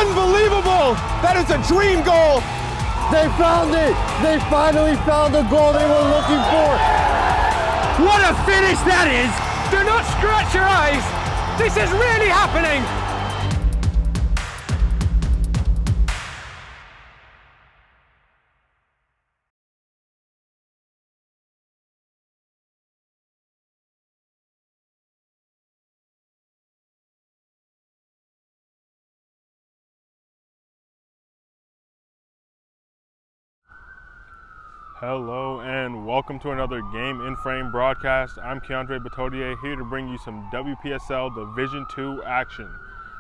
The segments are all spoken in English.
Unbelievable! That is a dream goal! They found it! They finally found the goal they were looking for! What a finish that is! Do not scratch your eyes! This is really happening! Hello and welcome to another Game in Frame broadcast. I'm Keandre Batodier here to bring you some WPSL Division II action.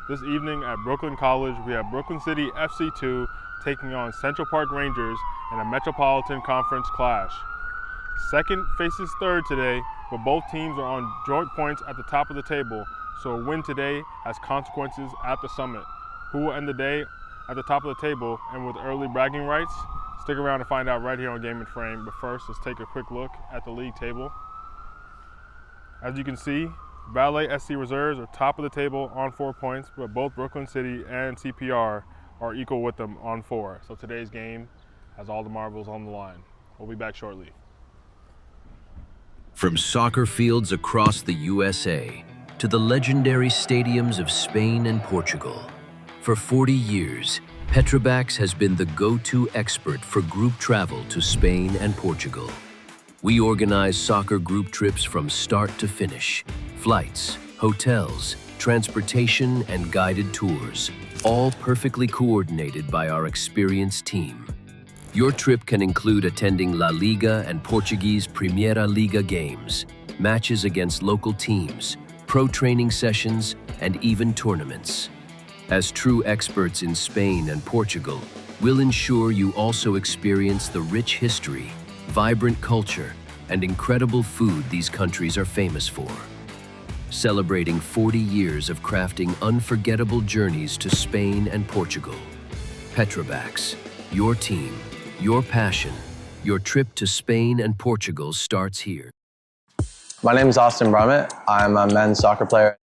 This evening at Brooklyn College, we have Brooklyn City FC2 taking on Central Park Rangers in a Metropolitan Conference clash. Second faces third today, but both teams are on joint points at the top of the table, so a win today has consequences at the summit. Who will end the day at the top of the table and with early bragging rights? Stick around to find out right here on Game in Frame, but first let's take a quick look at the league table. As you can see, Ballet SC Reserves are top of the table on 4 points, but both Brooklyn City and CPR are equal with them on 4. So today's game has all the marbles on the line. We'll be back shortly. From soccer fields across the USA to the legendary stadiums of Spain and Portugal, for 40 years, Petrobax has been the go-to expert for group travel to Spain and Portugal. We organize soccer group trips from start to finish, flights, hotels, transportation, and guided tours, all perfectly coordinated by our experienced team. Your trip can include attending La Liga and Portuguese Primeira Liga games, matches against local teams, pro training sessions, and even tournaments. As true experts in Spain and Portugal, we'll ensure you also experience the rich history, vibrant culture, and incredible food these countries are famous for. Celebrating 40 years of crafting unforgettable journeys to Spain and Portugal. Petrobax, your team, your passion, your trip to Spain and Portugal starts here. My name is Austin Brummett. I'm a men's soccer player.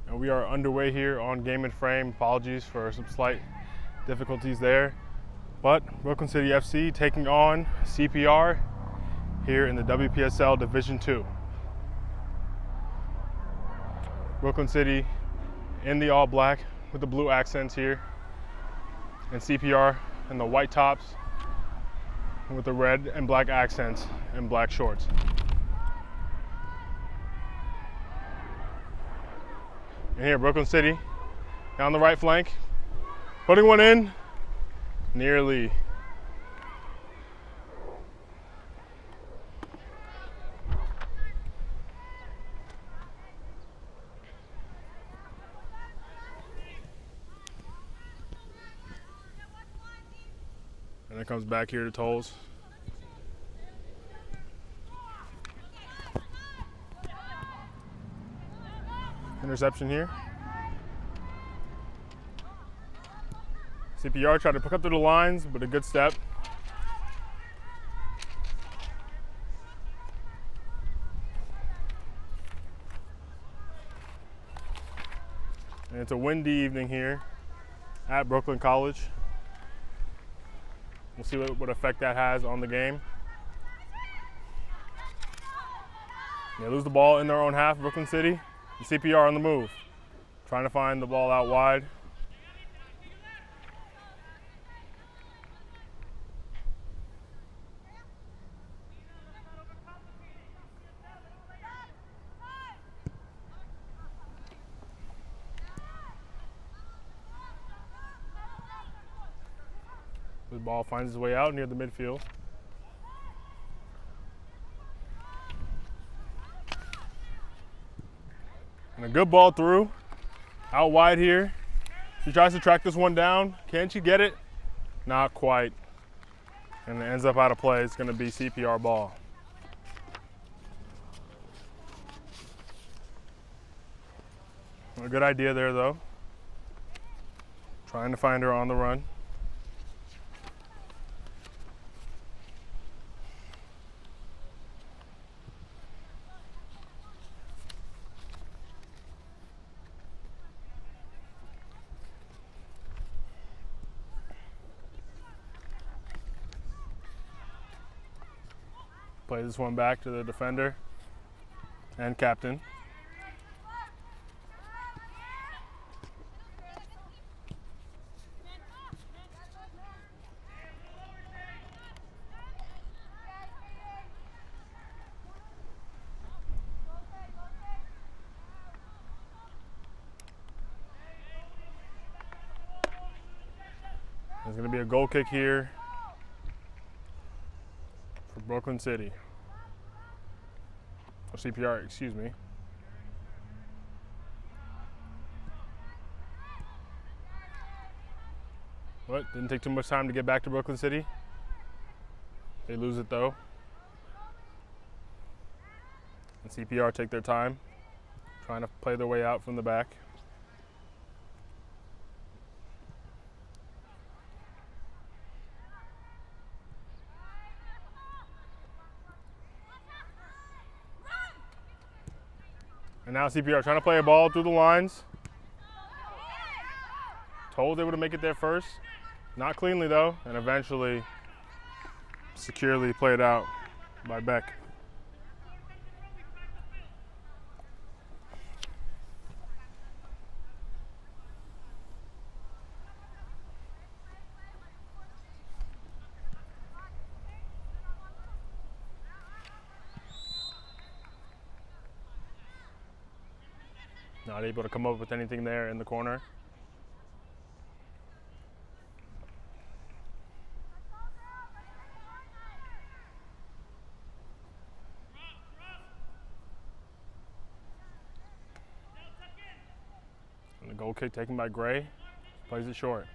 And we are underway here on Game and Frame. Apologies for some slight difficulties there. But Brooklyn City FC taking on CPR here in the WPSL Division 2. Brooklyn City in the all black with the blue accents here, and CPR in the white tops with the red and black accents and black shorts. And here, Brooklyn City down the right flank, putting one in, nearly. And it comes back here to Tolles. Interception here. CPR tried to pick up through the lines, but a good step. And it's a windy evening here at Brooklyn College. We'll see what effect that has on the game. They lose the ball in their own half, Brooklyn City. The CPR on the move, trying to find the ball out wide. The ball finds its way out near the midfield. And a good ball through, out wide here. She tries to track this one down. Can she get it? Not quite. And it ends up out of play. It's going to be CPR ball. A good idea there, though. Trying to find her on the run. Play this one back to the defender and captain. There's going to be a goal kick here for Brooklyn City. Or CPR, excuse me. But didn't take too much time to get back to Brooklyn City. They lose it though. And CPR take their time, trying to play their way out from the back. And now CPR trying to play a ball through the lines. Told they would make it there first. Not cleanly though, and eventually securely played out by Beck. Not able to come up with anything there in the corner. And the goal kick taken by Gray, plays it short.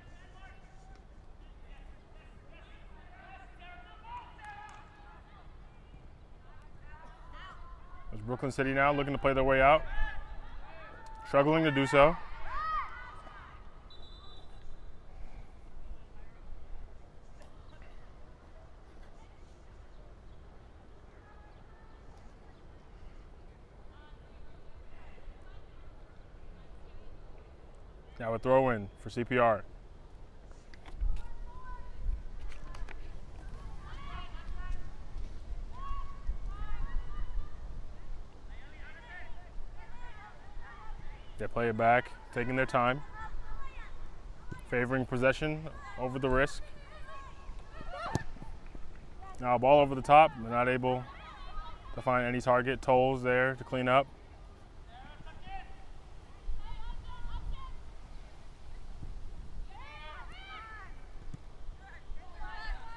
There's Brooklyn City now looking to play their way out. Struggling to do so. Now a throw in for CPR. They play it back, taking their time, favoring possession over the risk. Now a ball over the top, they're not able to find any target. Tolls there to clean up.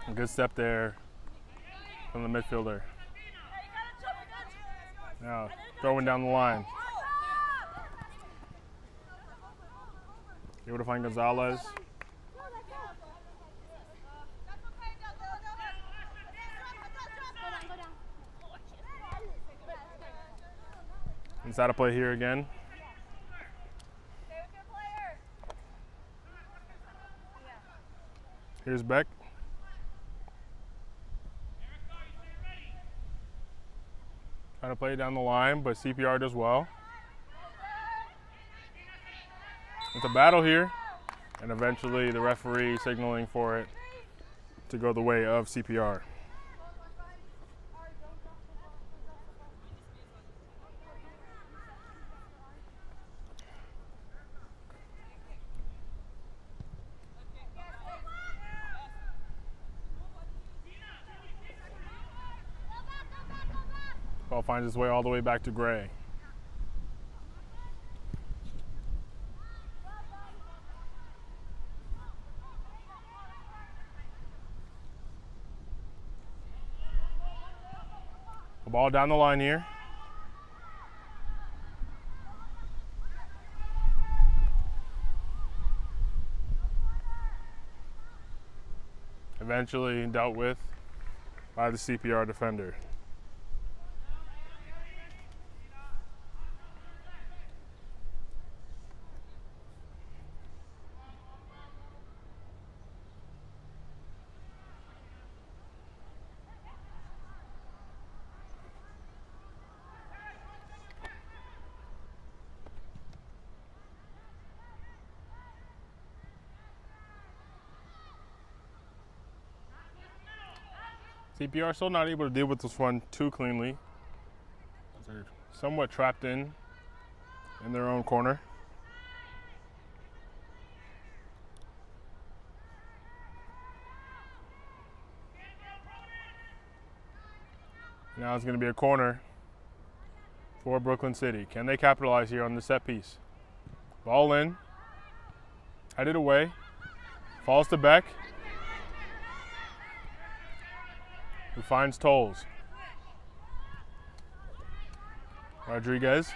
A good step there from the midfielder. Now throwing down the line. Able to find Gonzalez. Inside of play here again. Here's Beck. Trying to play it down the line, but CPR does well. It's a battle here, and eventually the referee signaling for it to go the way of CPR. Ball finds its way all the way back to Gray. The ball down the line here. Eventually dealt with by the CPR defender. CPR still not able to deal with this one too cleanly. They're somewhat trapped in their own corner. Now it's going to be a corner for Brooklyn City. Can they capitalize here on the set piece? Ball in, headed away, falls to Beck, who finds Tolls. Rodriguez.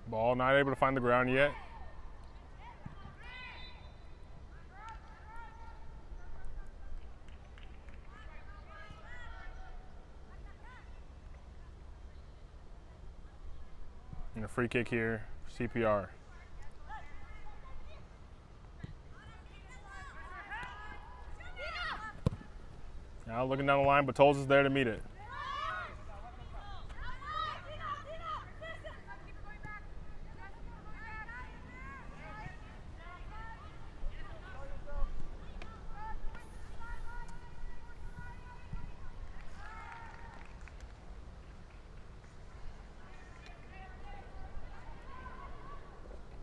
Ball not able to find the ground yet. And a free kick here, CPR. Now looking down the line, but Tolls is there to meet it.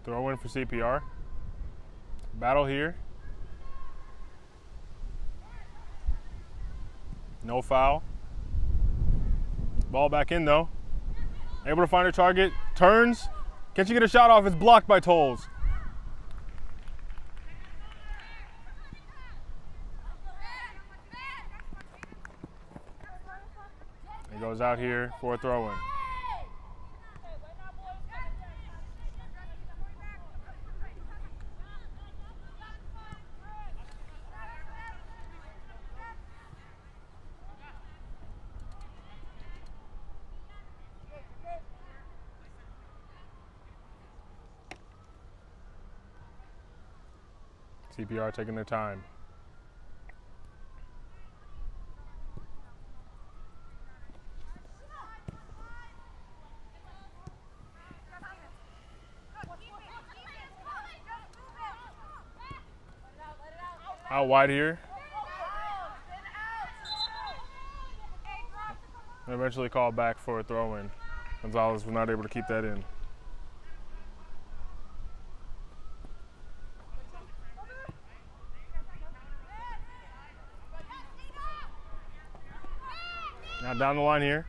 Throw in for CPR. Battle here. No foul. Ball back in though. Able to find her target. Turns. Can she get a shot off? It's blocked by Tolls. He goes out here for a throw in. CPR taking their time. Out wide here. And eventually called back for a throw-in. Gonzalez was not able to keep that in. Now down the line here.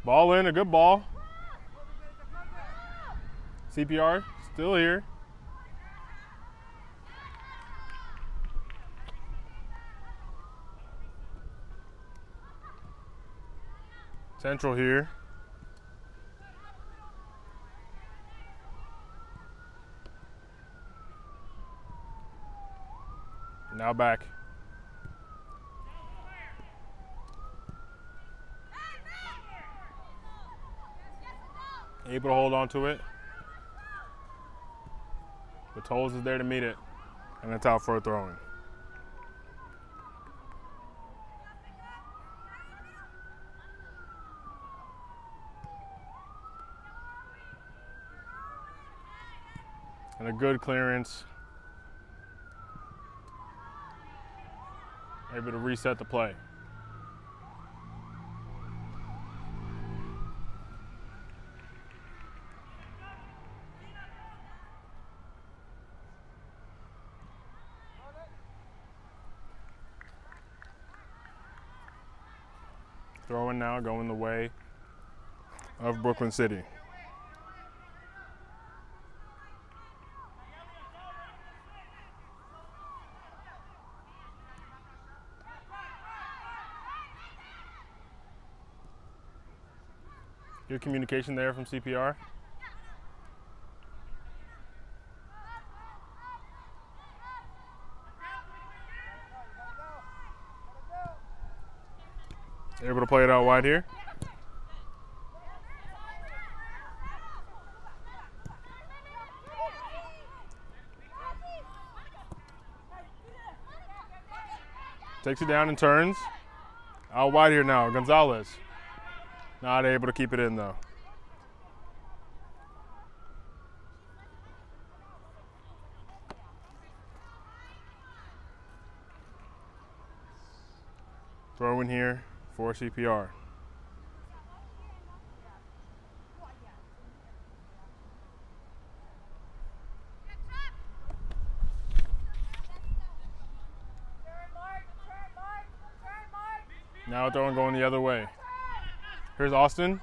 Ball in, a good ball. CPR still here. Central here. Now back. Able to hold on to it. The Tolles is there to meet it. And it's out for a throw-in. And a good clearance. Able to reset the play. Throwing now, going the way of Brooklyn City. Good communication there from CPR. Able to play it out wide here. Takes it down and turns. Out wide here now, Gonzalez. Not able to keep it in though. Throw in here for CPR. Now throwing going the other way. Here's Austin.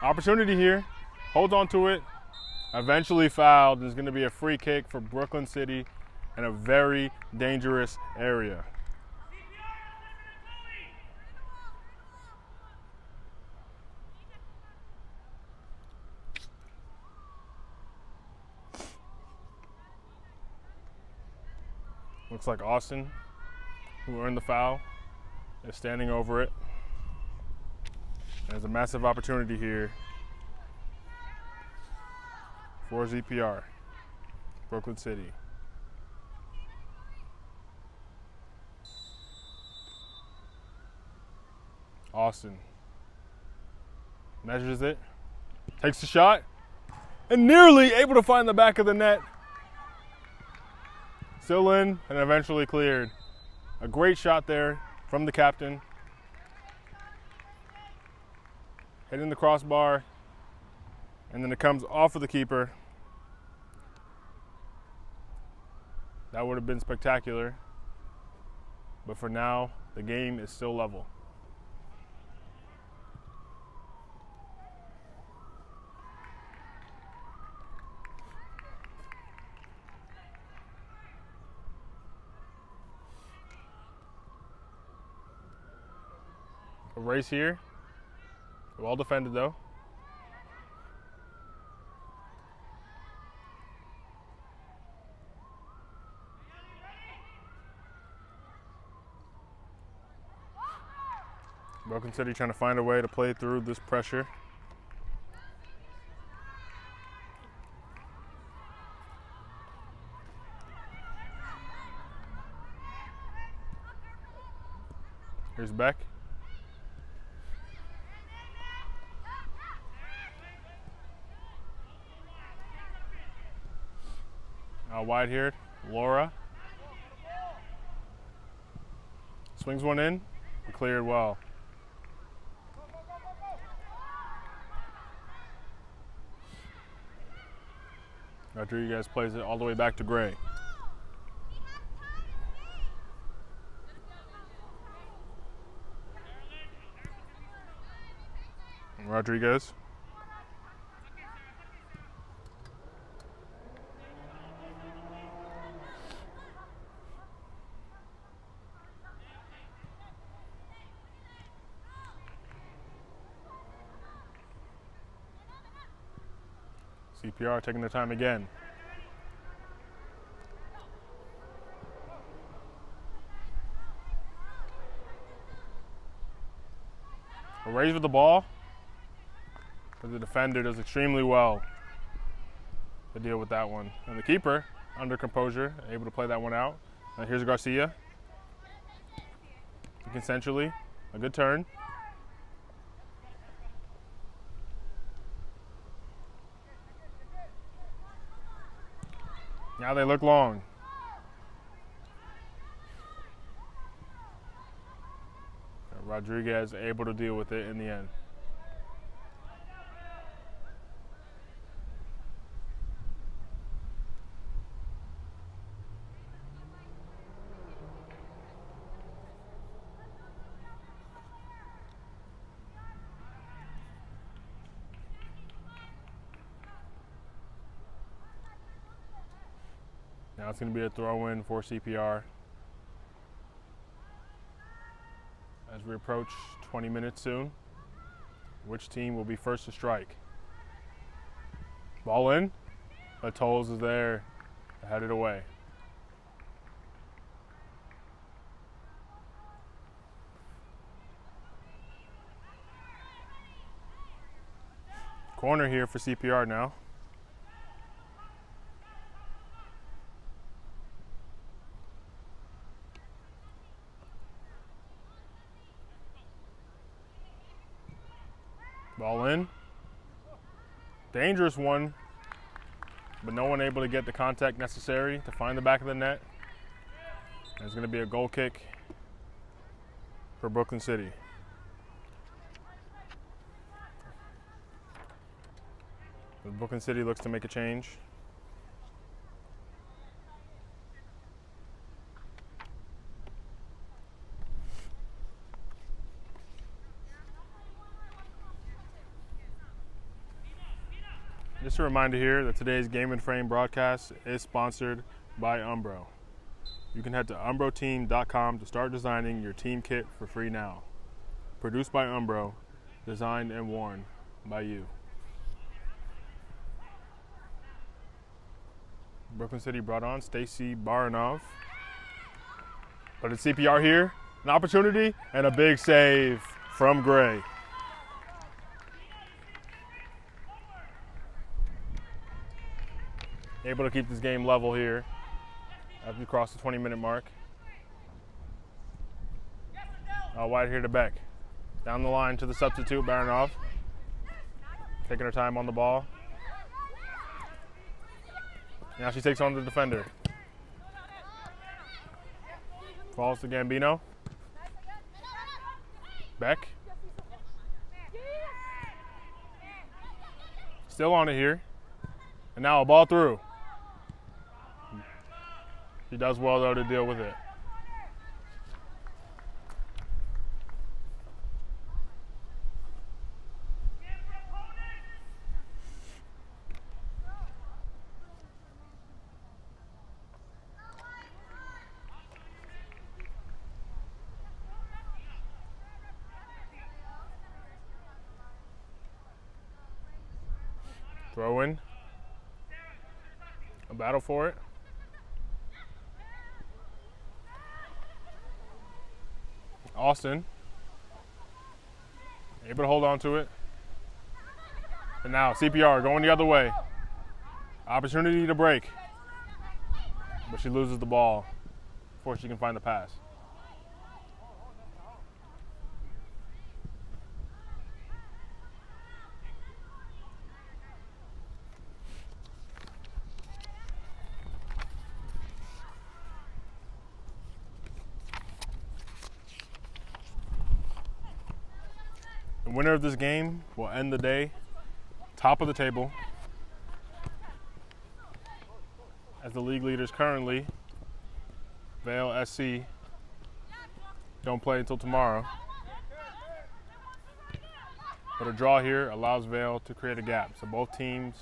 Opportunity here. Holds on to it. Eventually fouled. There's going to be a free kick for Brooklyn City in a very dangerous area. Looks like Austin, who earned the foul, is standing over it. There's a massive opportunity here for ZPR, Brooklyn City. Austin measures it, takes the shot, and nearly able to find the back of the net. Still in and eventually cleared. A great shot there from the captain. Hitting the crossbar, and then it comes off of the keeper. That would have been spectacular, but for now, the game is still level. A race here. Well defended though. Brooklyn City trying to find a way to play through this pressure. Here's Beck. Wide here, Laura. Swings one in, cleared well. Rodriguez plays it all the way back to Gray. Rodriguez. CPR taking their time again. A raise with the ball, but the defender does extremely well to deal with that one. And the keeper, under composure, able to play that one out. Here's Garcia. Consensually, a good turn. Now they look long. Rodriguez able to deal with it in the end. Now it's going to be a throw-in for CPR as we approach 20 minutes soon. Which team will be first to strike? Ball in, but Tolles is there to head it away. Corner here for CPR now. Ball in. Dangerous one, but no one able to get the contact necessary to find the back of the net. And it's going to be a goal kick for Brooklyn City. Brooklyn City looks to make a change. Just a reminder here that today's Game and Frame broadcast is sponsored by Umbro. You can head to umbroteam.com to start designing your team kit for free now. Produced by Umbro, designed and worn by you. Brooklyn City brought on Stacy Baranov. But it's CPR here, an opportunity and a big save from Gray. Able to keep this game level here as we cross the 20-minute mark. Wide here to Beck. Down the line to the substitute, Baranov. Taking her time on the ball. Now she takes on the defender. Falls to Gambino. Beck. Still on it here. And now a ball through. He does well, though, to deal with it. Throw in. A battle for it. Austin, able to hold on to it. And now CPR going the other way. Opportunity to break. But she loses the ball before she can find the pass. winner of this game will end the day top of the table, as the league leaders currently, Vale SC, don't play until tomorrow. But a draw here allows Vale to create a gap. So both teams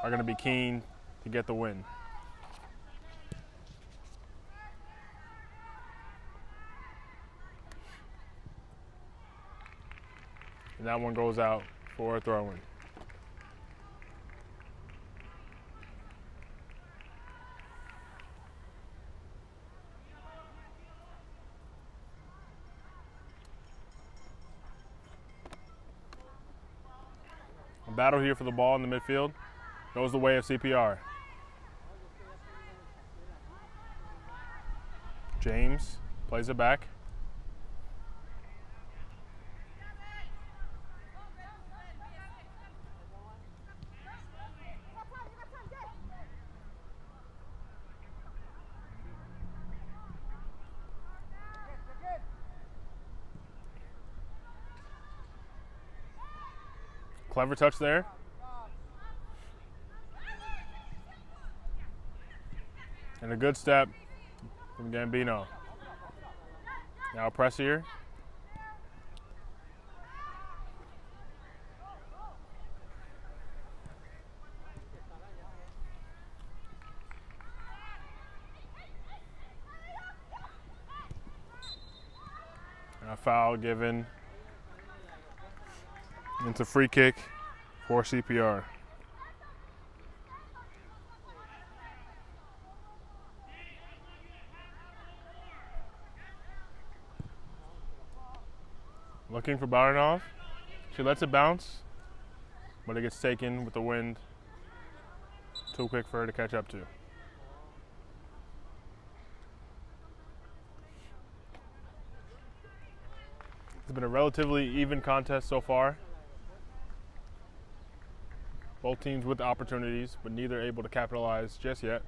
are going to be keen to get the win. And that one goes out for a throw-in. A battle here for the ball in the midfield. Goes the way of CPR. James plays it back. Clever touch there. And a good step from Gambino. Now press here. And a foul given. It's a free kick for CPR. Looking for Baranov. She lets it bounce, but it gets taken with the wind. Too quick for her to catch up to. It's been a relatively even contest so far. Both teams with opportunities, but neither able to capitalize just yet.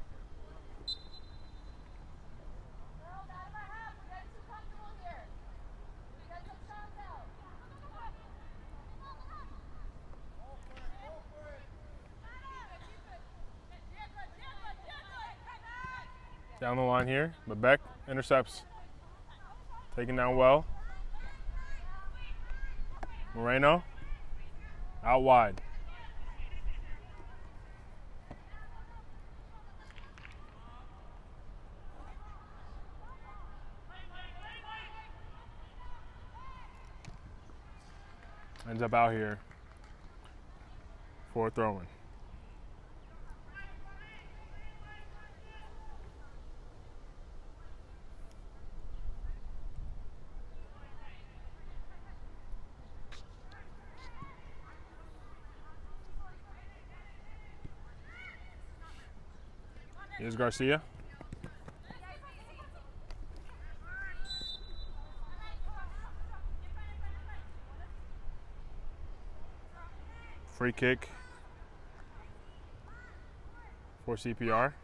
Down the line here, but Beck intercepts. Taken down well. Moreno, out wide. Ends up out here for a throw-in. Here's Garcia. Free kick for CPR.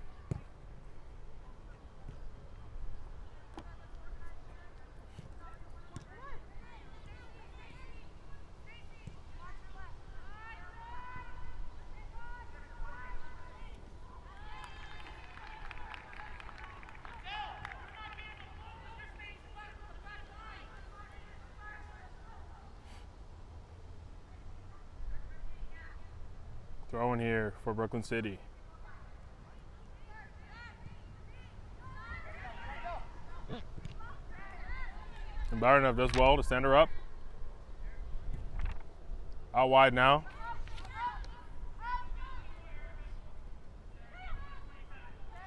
Throw in here for Brooklyn City. And Baranov does well to stand her up. Out wide now.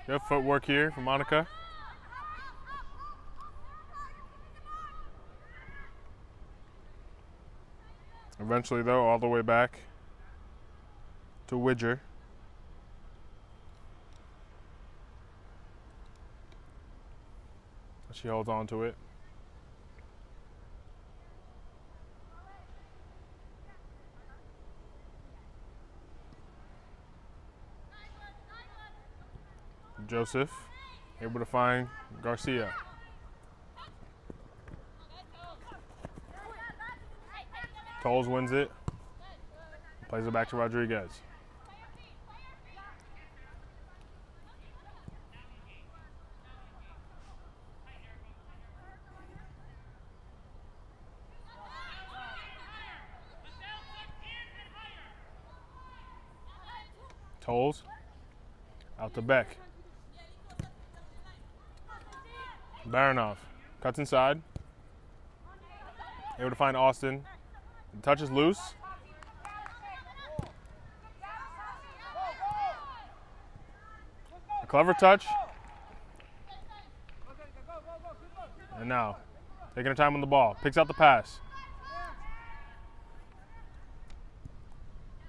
Good footwork here for Monica. Eventually though, all the way back to Widger. She holds on to it. Joseph able to find Garcia. Tolles wins it. Plays it back to Rodriguez. Tolles out to Beck. Baranov cuts inside. Able to find Austin. The touch is loose. A clever touch. And now, taking her time on the ball. Picks out the pass.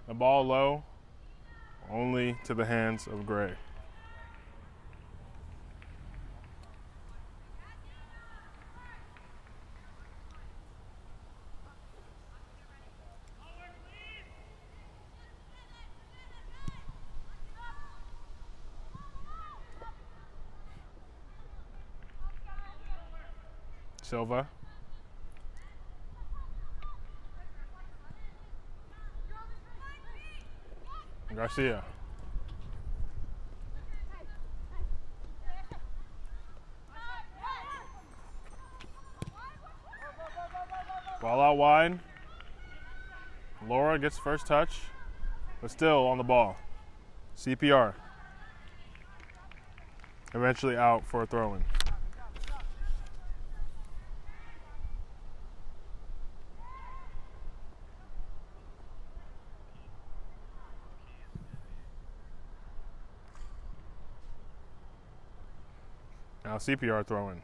The ball low, only to the hands of Gray. Silva. Garcia. Ball out wide. Laura gets first touch, but still on the ball. CPR. Eventually out for a throw-in. Now CPR throw-in.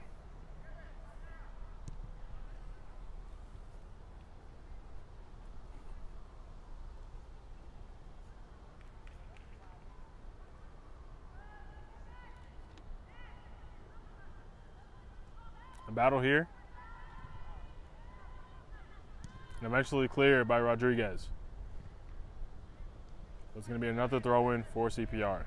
A battle here. And eventually cleared by Rodriguez. So it's going to be another throw-in for CPR.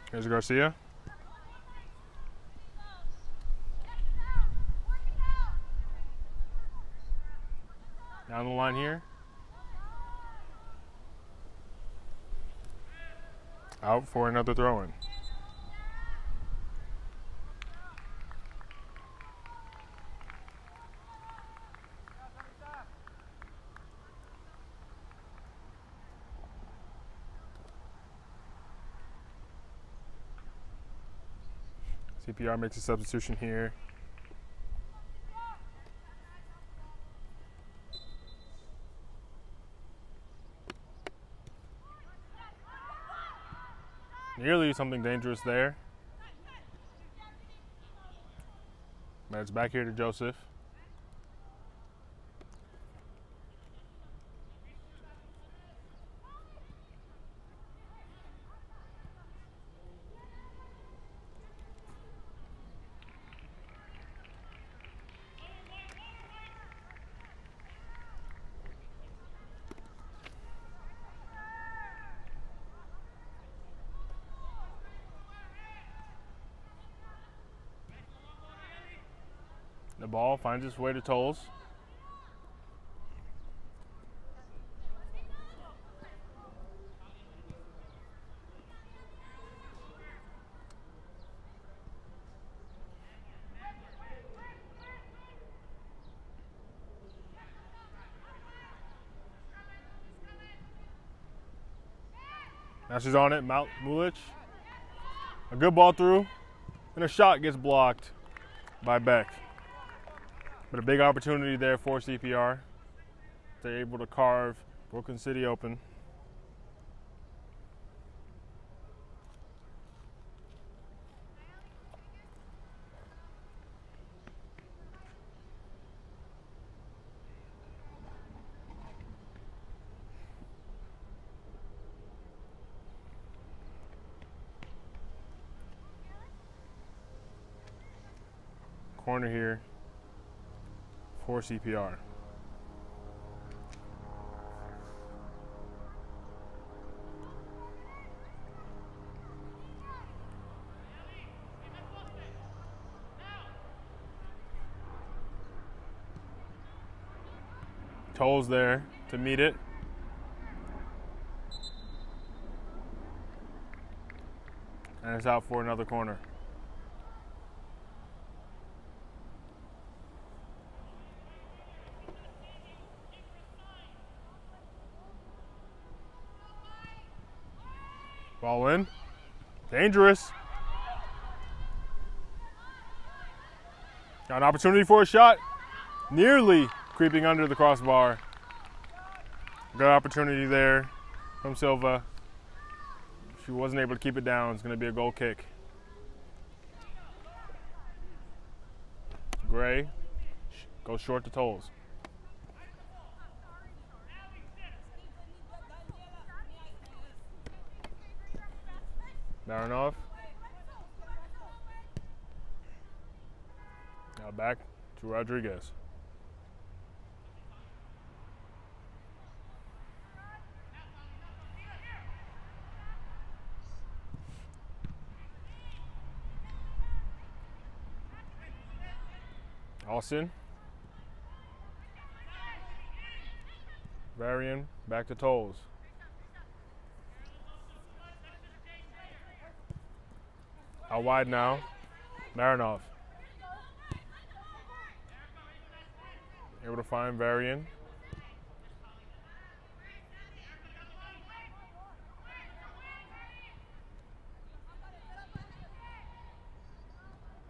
Here's Garcia. Down the line here. Out for another throw-in. CPR makes a substitution here. Nearly something dangerous there. But it's back here to Joseph. The ball finds its way to Tolles. Now she's on it, Mulich. A good ball through, and a shot gets blocked by Beck. But a big opportunity there for CPR. They're able to carve Brooklyn City open. Corner here for CPR. Tolles there to meet it. And it's out for another corner. Ball in. Dangerous. Got an opportunity for a shot. Nearly creeping under the crossbar. Good opportunity there from Silva. She wasn't able to keep it down. It's going to be a goal kick. Gray goes short to Tolles. Marinov. Now back to Rodriguez. Austin. Varian back to Tolles. Out wide now. Marinov. Able to find Varian.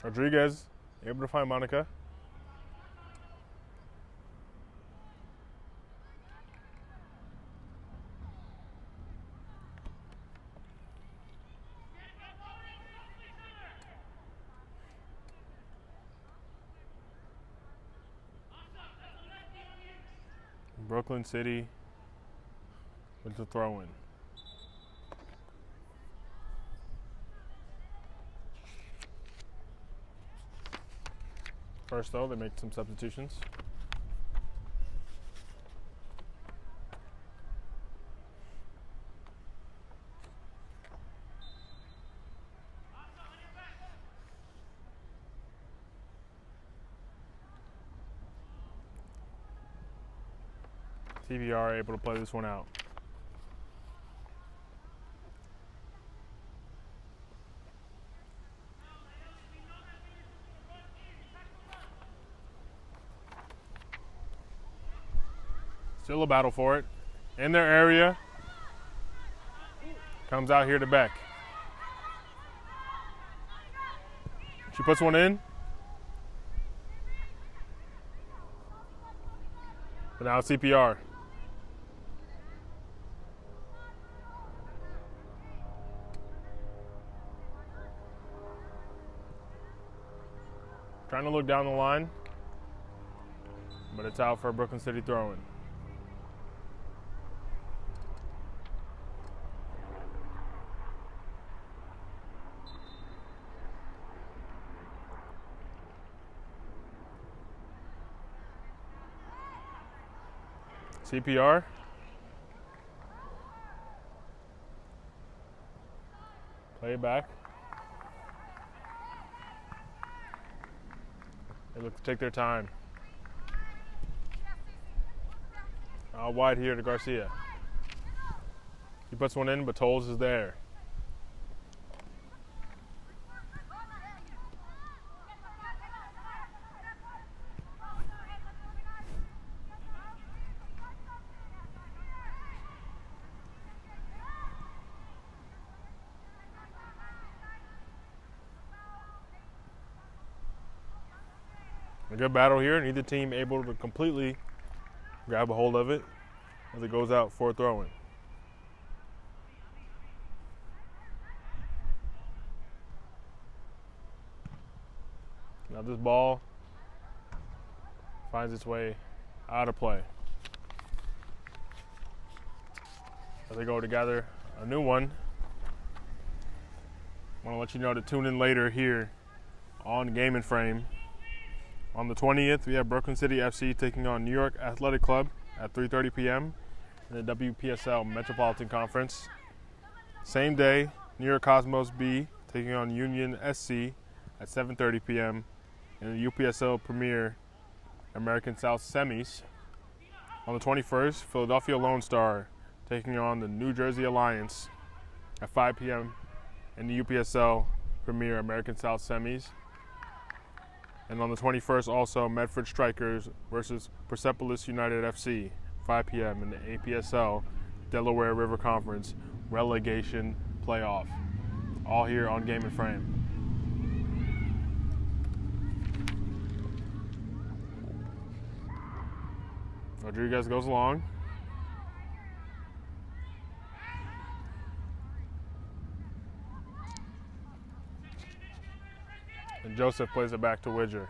Rodriguez able to find Monica. Brooklyn City with the throw-in. First, though, they make some substitutions. TBR able to play this one out. Still a battle for it. In their area. Comes out here to Beck. She puts one in. But now CPR. Trying to look down the line, but it's out for a Brooklyn City throw-in. CPR. Play it back. They look to take their time. Out wide here to Garcia. He puts one in, but Tolles is there. A good battle here. Neither team able to completely grab a hold of it as it goes out for a throw-in. Now this ball finds its way out of play. As they go to gather a new one. I want to let you know to tune in later here on Game and Frame. On the 20th, we have Brooklyn City FC taking on New York Athletic Club at 3:30 p.m. in the WPSL Metropolitan Conference. Same day, New York Cosmos B taking on Union SC at 7:30 p.m. in the UPSL Premier American South Semis. On the 21st, Philadelphia Lone Star taking on the New Jersey Alliance at 5 p.m. in the UPSL Premier American South Semis. And on the 21st, also Medford Strikers versus Persepolis United FC, 5 p.m. in the APSL Delaware River Conference relegation playoff. All here on Game and Frame. Rodriguez goes along. And Joseph plays it back to Widger.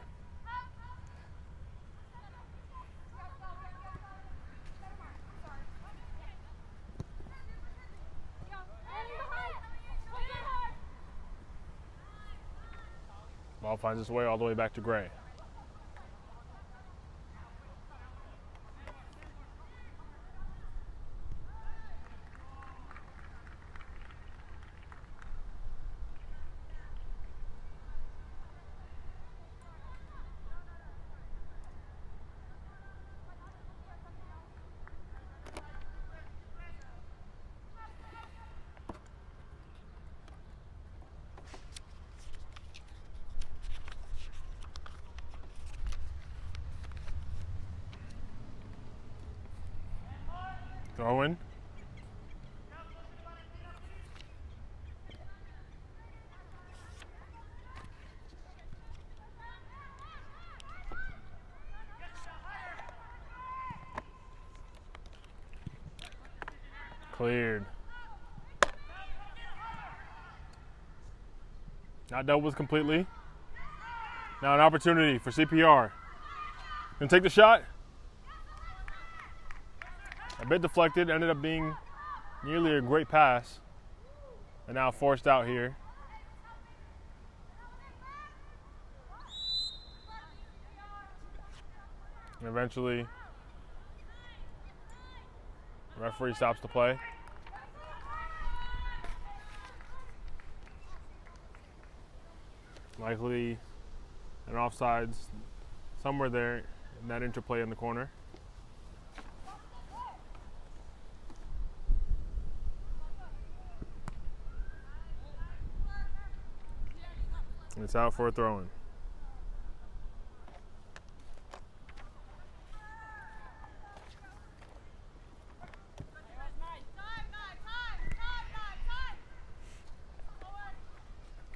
Ball finds its way all the way back to Gray. Throw in. Cleared. Not dealt with completely. Now an opportunity for CPR. Gonna take the shot. A bit deflected, ended up being nearly a great pass. And now forced out here. And eventually, the referee stops the play. Likely an offsides somewhere there in that interplay in the corner. And it's out for a throw-in.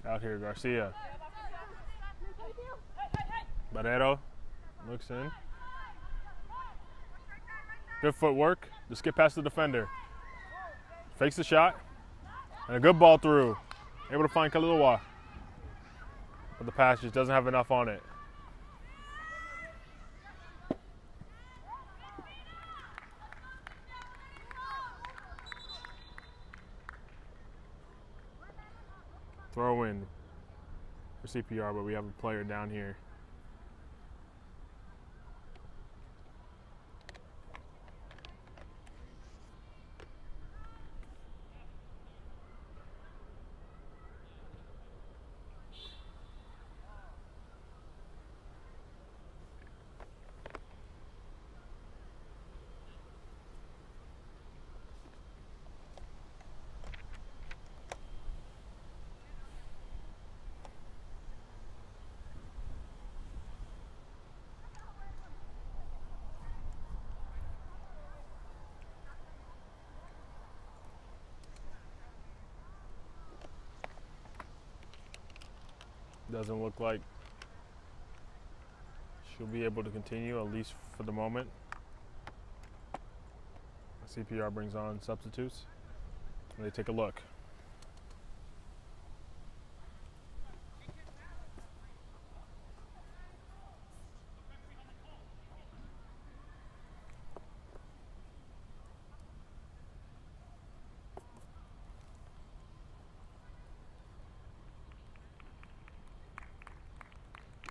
Out here, Garcia. Barrero looks in. Good footwork. Just get past the defender. Fakes the shot. And a good ball through. Able to find Kalilowa. But the pass just doesn't have enough on it. Throw in for CPR, but we have a player down here. Doesn't look like she'll be able to continue, at least for the moment. CPR brings on substitutes. And they take a look.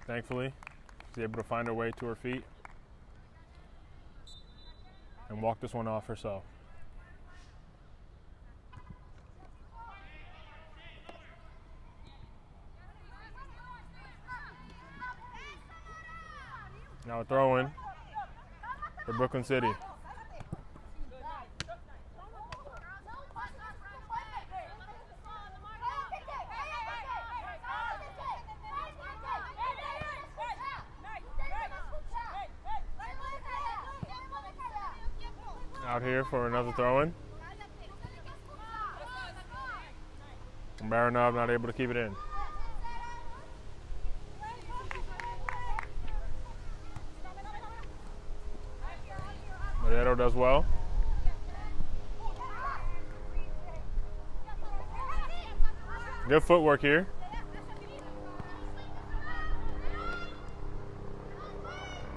Thankfully, she's able to find her way to her feet and walk this one off herself. Now a throw in for Brooklyn City. Out here for another throw-in. And Baranov not able to keep it in. Madero does well. Good footwork here.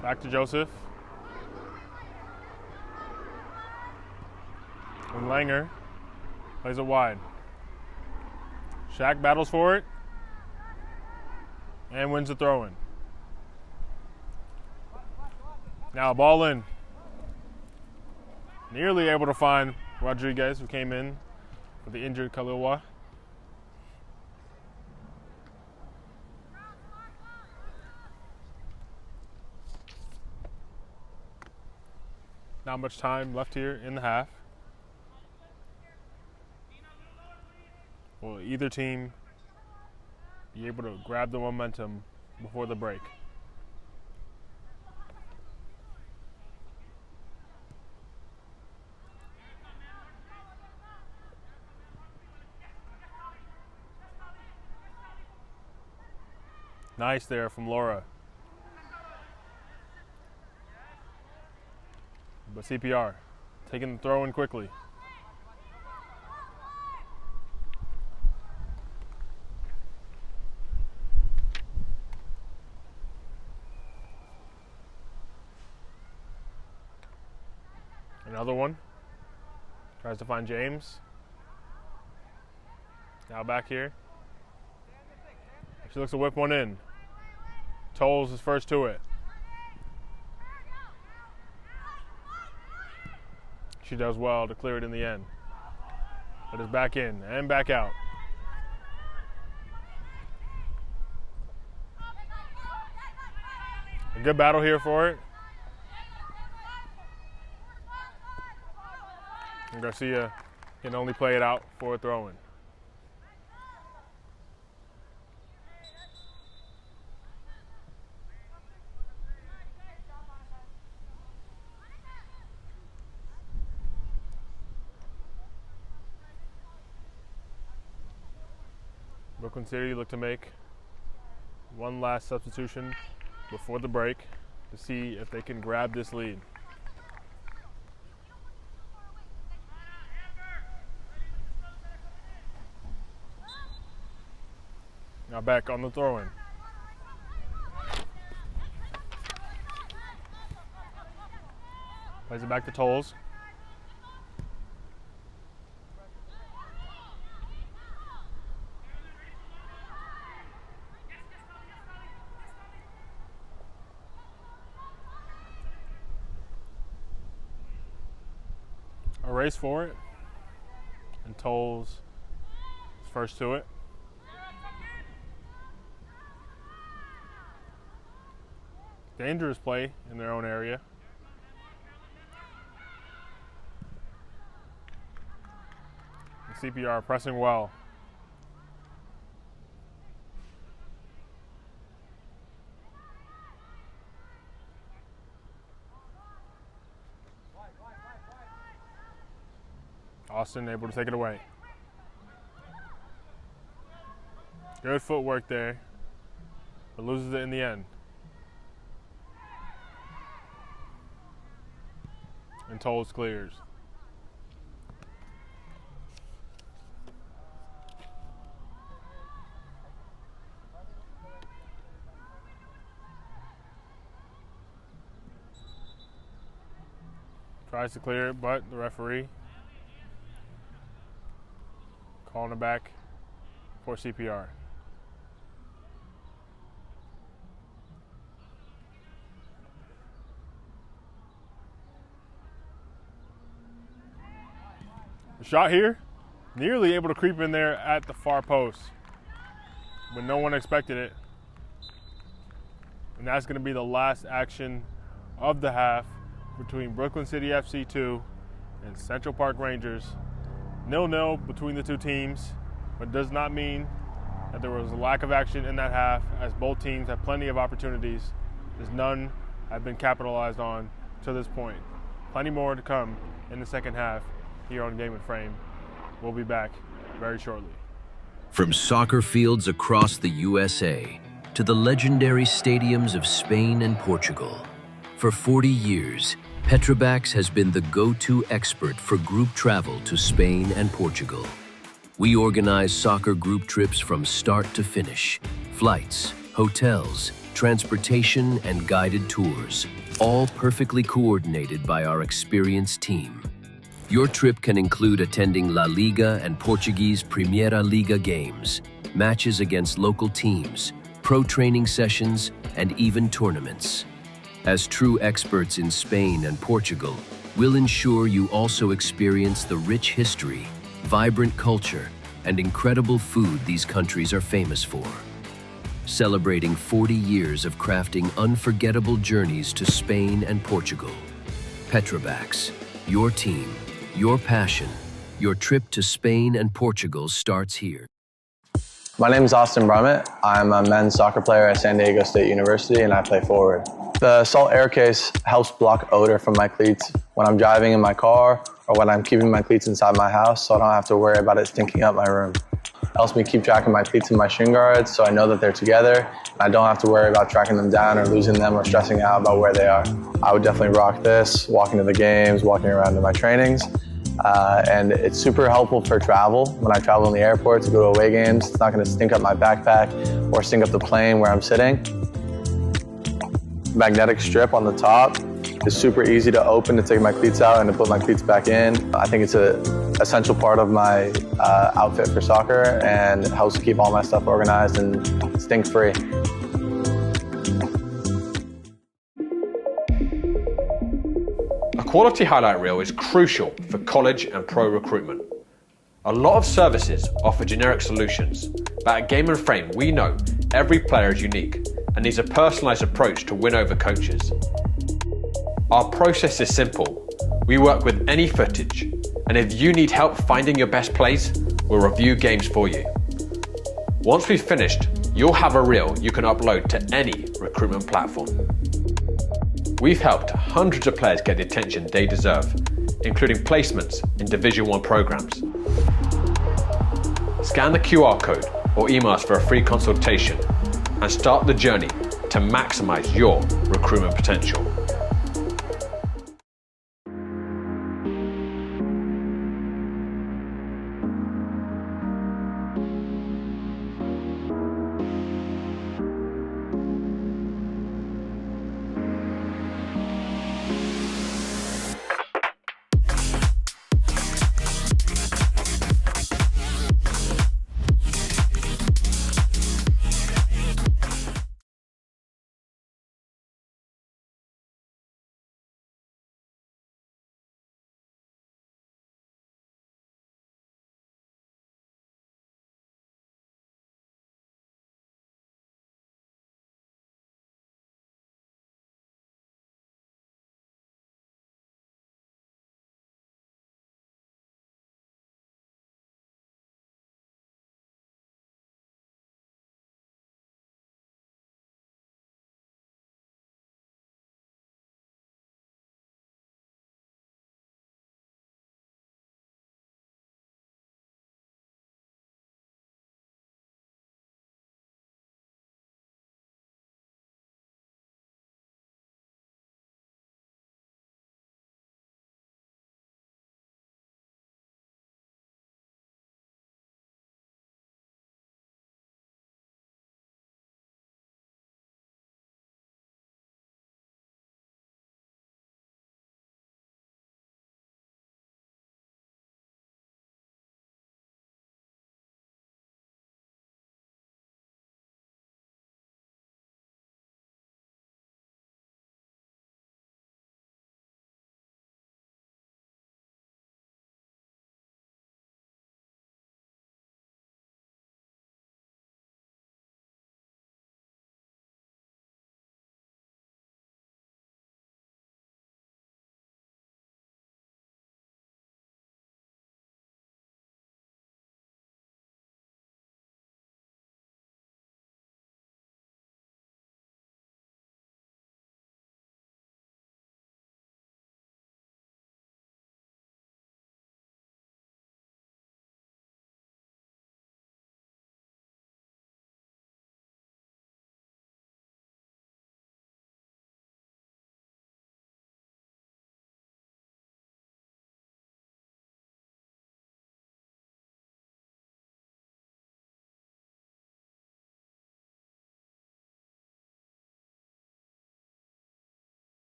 Back to Joseph. And Langer plays it wide. Shaq battles for it and wins the throw-in. Now ball in. Nearly able to find Rodriguez, who came in with the injured Kaliwa. Not much time left here in the half. Will either team be able to grab the momentum before the break? Nice there from Laura. But CPR taking the throw in quickly. Another one. Tries to find James. Now back here. She looks to whip one in. Tolles is first to it. She does well to clear it in the end. But it's back in and back out. A good battle here for it. And Garcia can only play it out for a throw-in. Brooklyn City look to make one last substitution before the break to see if they can grab this lead. Now back on the throw-in. Plays it back to Tolles. A race for it, and Tolles is first to it. Dangerous play in their own area. The CPR pressing well. Austin able to take it away. Good footwork there, but loses it in the end. And Tolles clears. Tries to clear it, but the referee calling it back for CPR. The shot here, nearly able to creep in there at the far post, but no one expected it. And that's going to be the last action of the half between Brooklyn City FC 2 and Central Park Rangers. 0-0 between the two teams, but does not mean that there was a lack of action in that half, as both teams have plenty of opportunities, as none have been capitalized on to this point. Plenty more to come in the second half here on Game and Frame. We'll be back very shortly. From soccer fields across the USA to the legendary stadiums of Spain and Portugal, for 40 years, Petrobax has been the go-to expert for group travel to Spain and Portugal. We organize soccer group trips from start to finish, flights, hotels, transportation, and guided tours, all perfectly coordinated by our experienced team. Your trip can include attending La Liga and Portuguese Primeira Liga games, matches against local teams, pro training sessions, and even tournaments. As true experts in Spain and Portugal, we'll ensure you also experience the rich history, vibrant culture, and incredible food these countries are famous for. Celebrating 40 years of crafting unforgettable journeys to Spain and Portugal. Petrobax, your team, your passion, your trip to Spain and Portugal starts here. My name is Austin Brummett. I'm a men's soccer player at San Diego State University, and I play forward. The Salt Air Case helps block odor from my cleats when I'm driving in my car or when I'm keeping my cleats inside my house, so I don't have to worry about it stinking up my room. It helps me keep track of my cleats and my shin guards, so I know that they're together, and I don't have to worry about tracking them down or losing them or stressing out about where they are. I would definitely rock this, walking to the games, walking around to my trainings. And it's super helpful for travel. When I travel in the airport to go to away games, it's not going to stink up my backpack or stink up the plane where I'm sitting. Magnetic strip on the top is super easy to open to take my cleats out and to put my cleats back in. I think it's an essential part of my outfit for soccer, and it helps keep all my stuff organized and stink-free. A quality highlight reel is crucial for college and pro recruitment. A lot of services offer generic solutions, but at Game and Frame we know every player is unique and needs a personalised approach to win over coaches. Our process is simple. We work with any footage, and if you need help finding your best plays, we'll review games for you. Once we've finished, you'll have a reel you can upload to any recruitment platform. We've helped hundreds of players get the attention they deserve, including placements in Division 1 programs. Scan the QR code or email us for a free consultation and start the journey to maximize your recruitment potential.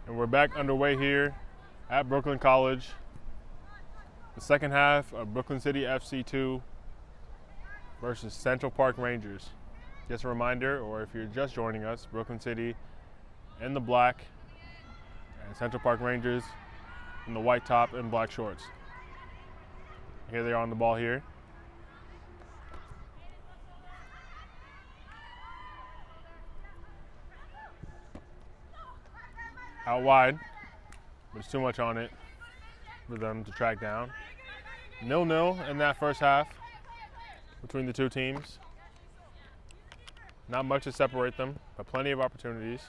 And we're back underway here at Brooklyn College. The second half of Brooklyn City FC 2 versus Central Park Rangers. Just a reminder, or if you're just joining us, Brooklyn City in the black and Central Park Rangers in the white top and black shorts. Here they are on the ball here. Out wide, there's too much on it for them to track down. 0-0 in that first half between the two teams. Not much to separate them, but plenty of opportunities.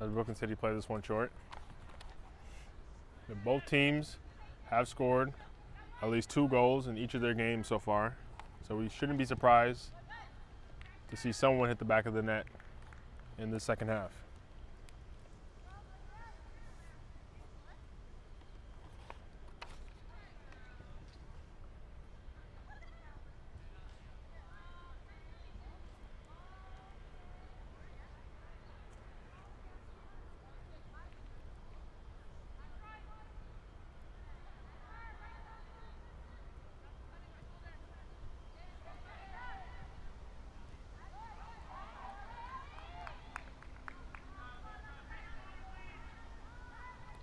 As Brooklyn City play this one short. And both teams have scored at least 2 goals in each of their games so far, so we shouldn't be surprised to see someone hit the back of the net in the second half.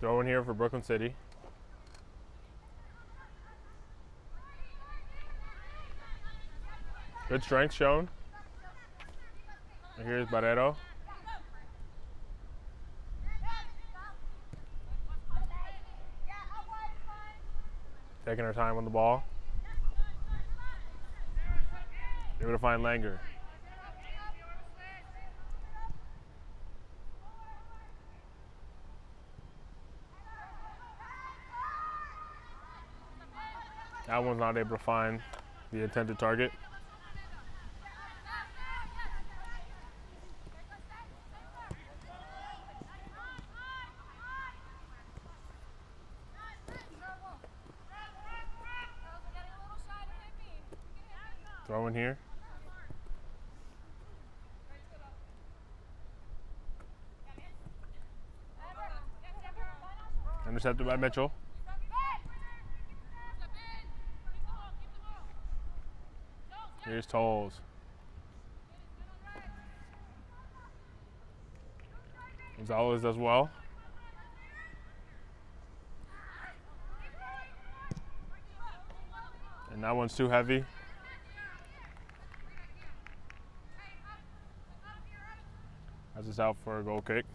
Throw in here for Brooklyn City. Good strength shown. And here's Barrero. Taking her time on the ball. Able to find Langer. That one's not able to find the intended target. Throw in here. Intercepted by Mitchell. Here's Tolles. Gonzalez does well. And that one's too heavy. As it's out for a goal kick.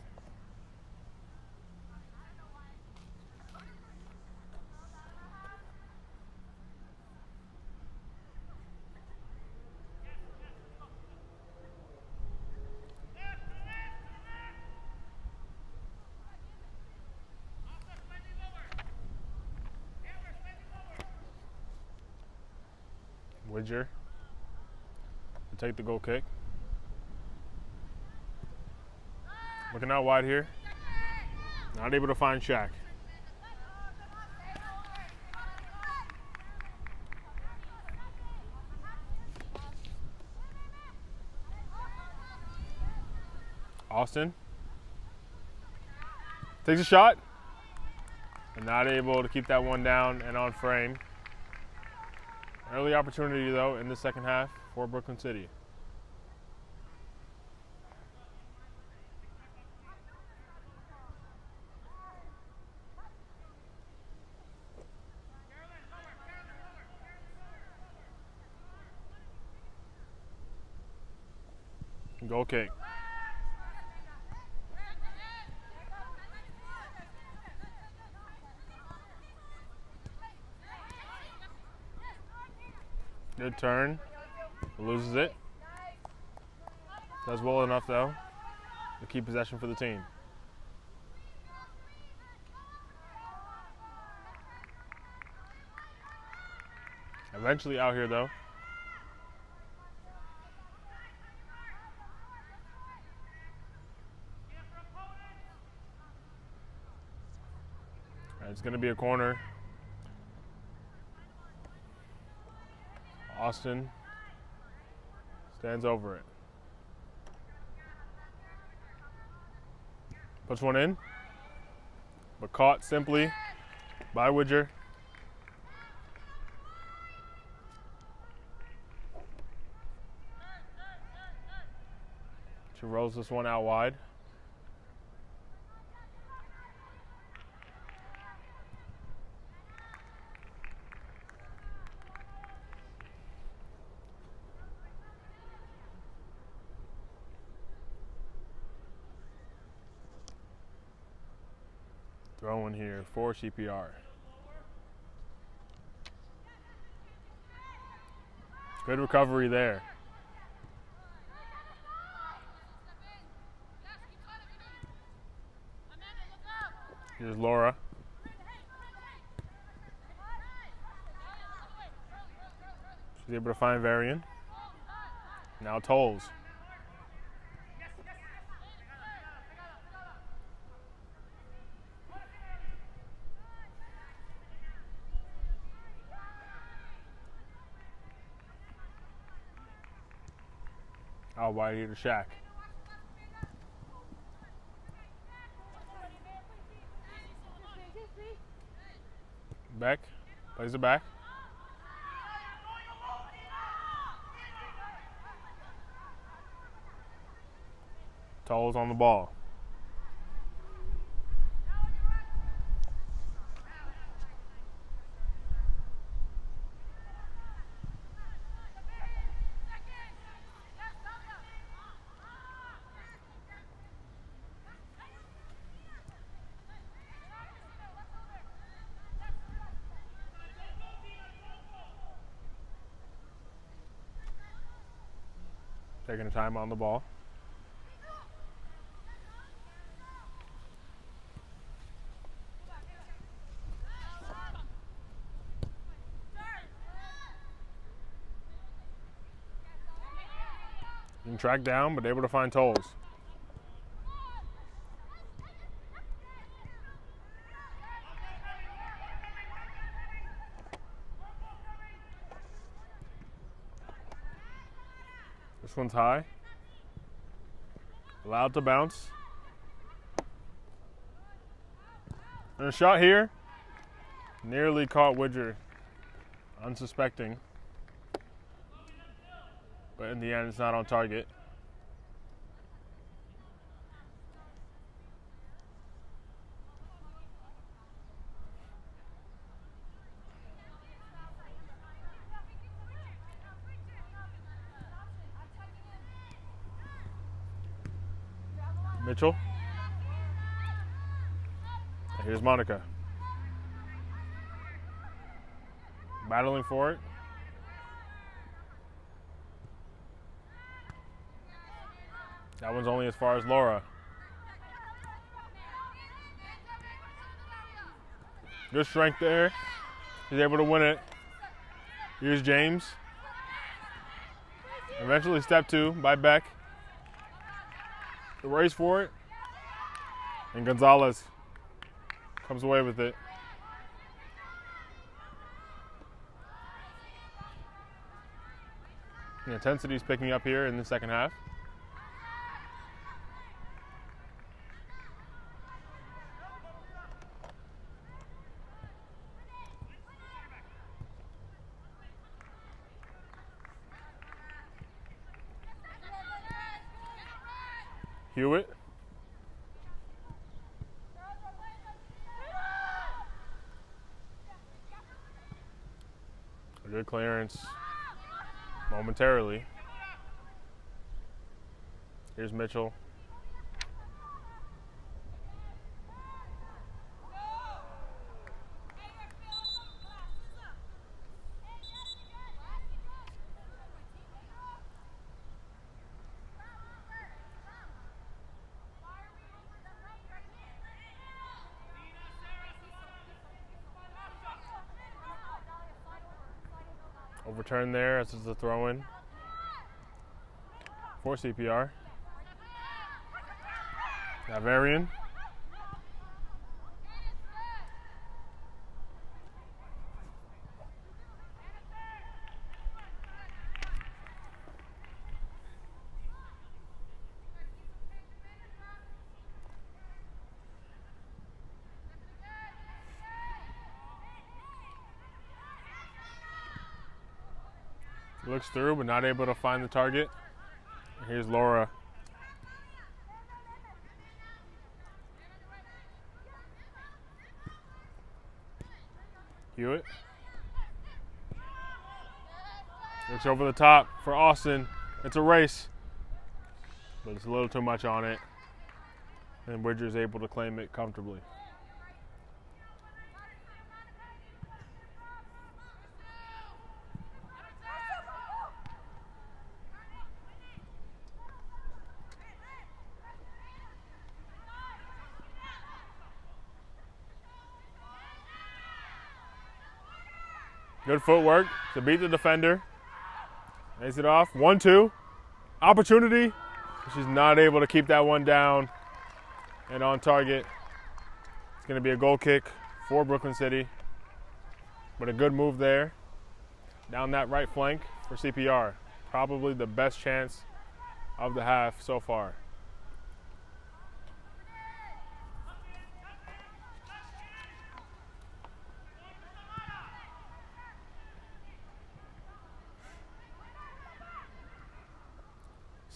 Widger to take the goal kick. Looking out wide here. Not able to find Shaq. Austin takes a shot and not able to keep that one down and on frame. Early opportunity, though, in the second half for Brooklyn City. Goal kick. Good turn. Loses it. Does well enough, though, to keep possession for the team. Eventually out here, though. It's going to be a corner. Austin Stands over it. Puts one in, but caught simply by Widger. She rolls this one out wide. Throwing here for CPR. Good recovery there. Here's Laura. She's able to find Varian. Now Tolles. Out wide here to Shaq. Beck plays it back. Tolles on the ball. Taking a time on the ball. Being tracked down, but able to find Tolles. This one's high. Allowed to bounce. And a shot here. Nearly caught Widger, unsuspecting. But in the end, it's not on target. Mitchell. And here's Monica. Battling for it. That one's only as far as Laura. Good strength there. He's able to win it. Here's James. Eventually step two by Beck. The race for it. And Gonzalez comes away with it. The intensity is picking up here in the second half. Hewitt. A good clearance momentarily. Here's Mitchell. Overturned there as it's a throw-in for CPR. Now Varian. Looks through, but not able to find the target. Here's Laura. Hewitt. Looks over the top for Austin. It's a race, but it's a little too much on it. And Bridger's able to claim it comfortably. Good footwork to beat the defender. Lays it off. 1-2. Opportunity. She's not able to keep that one down and on target. It's going to be a goal kick for Brooklyn City. But a good move there. Down that right flank for CPR. Probably the best chance of the half so far.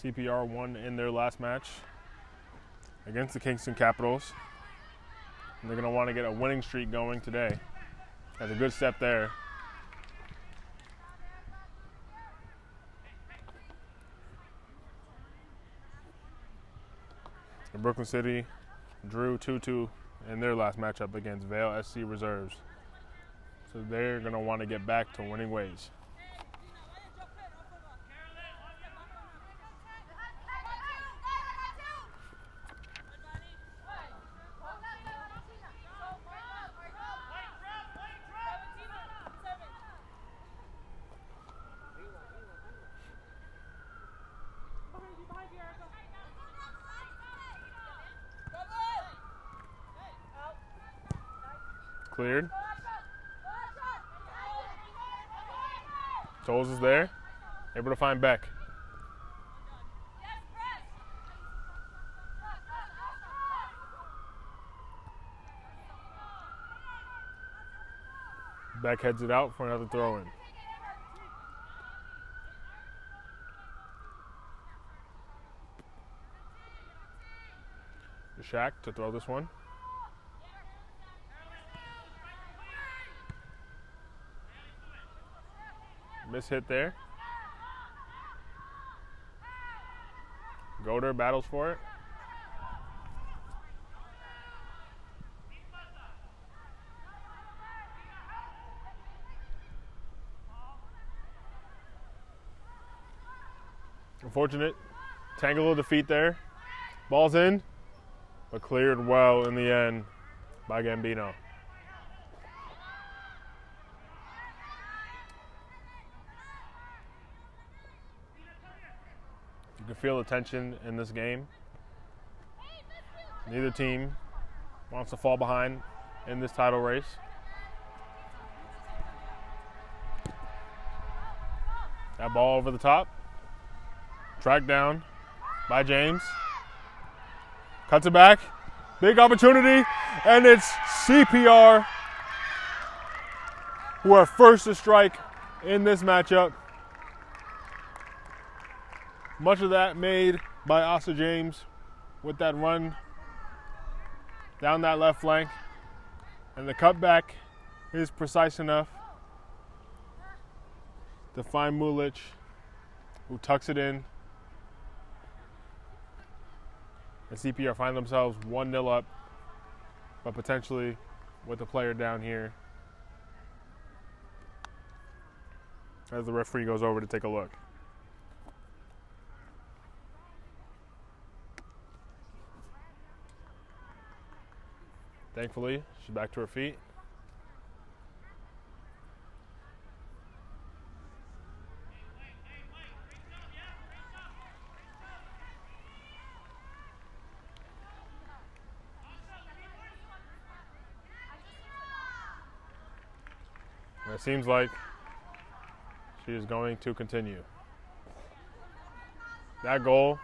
CPR won in their last match against the Kingston Capitals. And they're going to want to get a winning streak going today. That's a good step there. And Brooklyn City drew 2-2 in their last matchup against Vale SC Reserves. So they're going to want to get back to winning ways. Cleared. Tolles is there. Able to find Beck. Beck heads it out for another throw-in. Shaq to throw this one. Miss hit there. Goder battles for it. Unfortunate tangle of defeat there. Ball's in, but cleared well in the end by Gambino. You can feel the tension in this game. Neither team wants to fall behind in this title race. That ball over the top. Tracked down by James. Cuts it back. Big opportunity. And it's CPR who are first to strike in this matchup. Much of that made by Asa James with that run down that left flank. And the cutback is precise enough to find Mulich, who tucks it in. And CPR find themselves 1-0 up, but potentially with the player down here as the referee goes over to take a look. Thankfully, she's back to her feet. And it seems like she is going to continue. That goal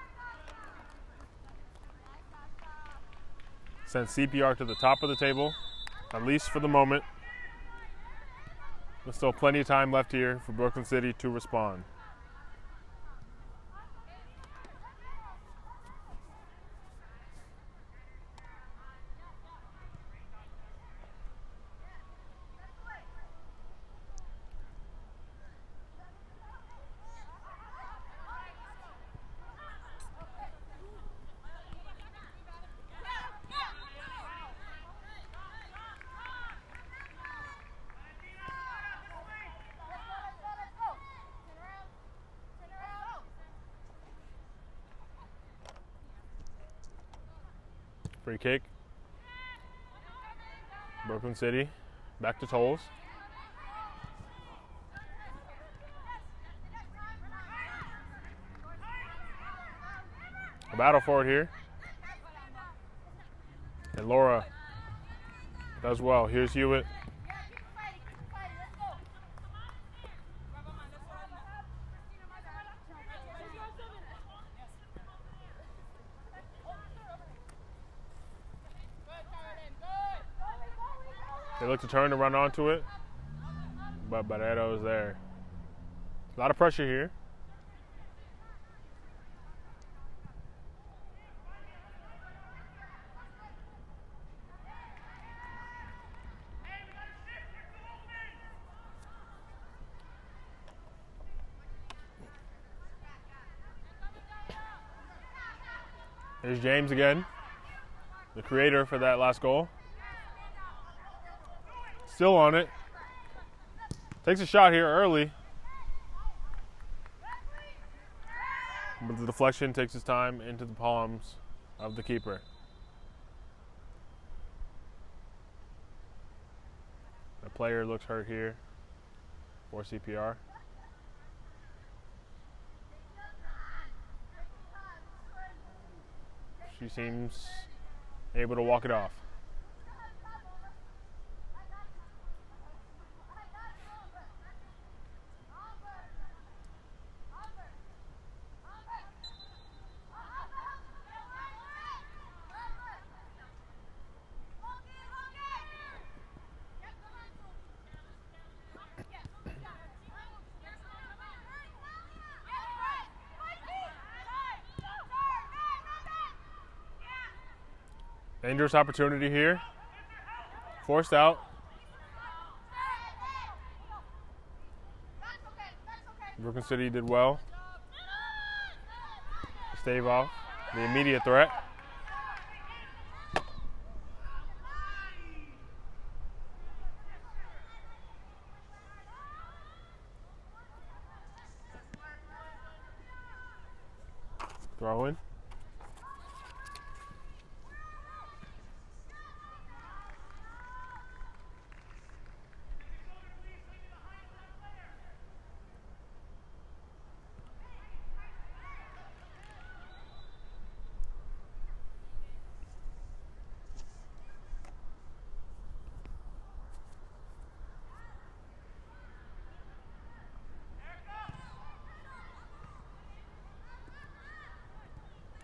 sends CPR to the top of the table, at least for the moment. There's still plenty of time left here for Brooklyn City to respond. Free kick. Brooklyn City. Back to Tolles. A battle for it here. And Laura does well. Here's Hewitt. They look to turn and run onto it, but Barreto is there. A lot of pressure here. Here's James again, the creator for that last goal. Still on it. Takes a shot here early. But the deflection takes his time into the palms of the keeper. The player looks hurt here for CPR. She seems able to walk it off. Dangerous opportunity here. Forced out. Brooklyn City did well. Stave off the immediate threat. Throw in.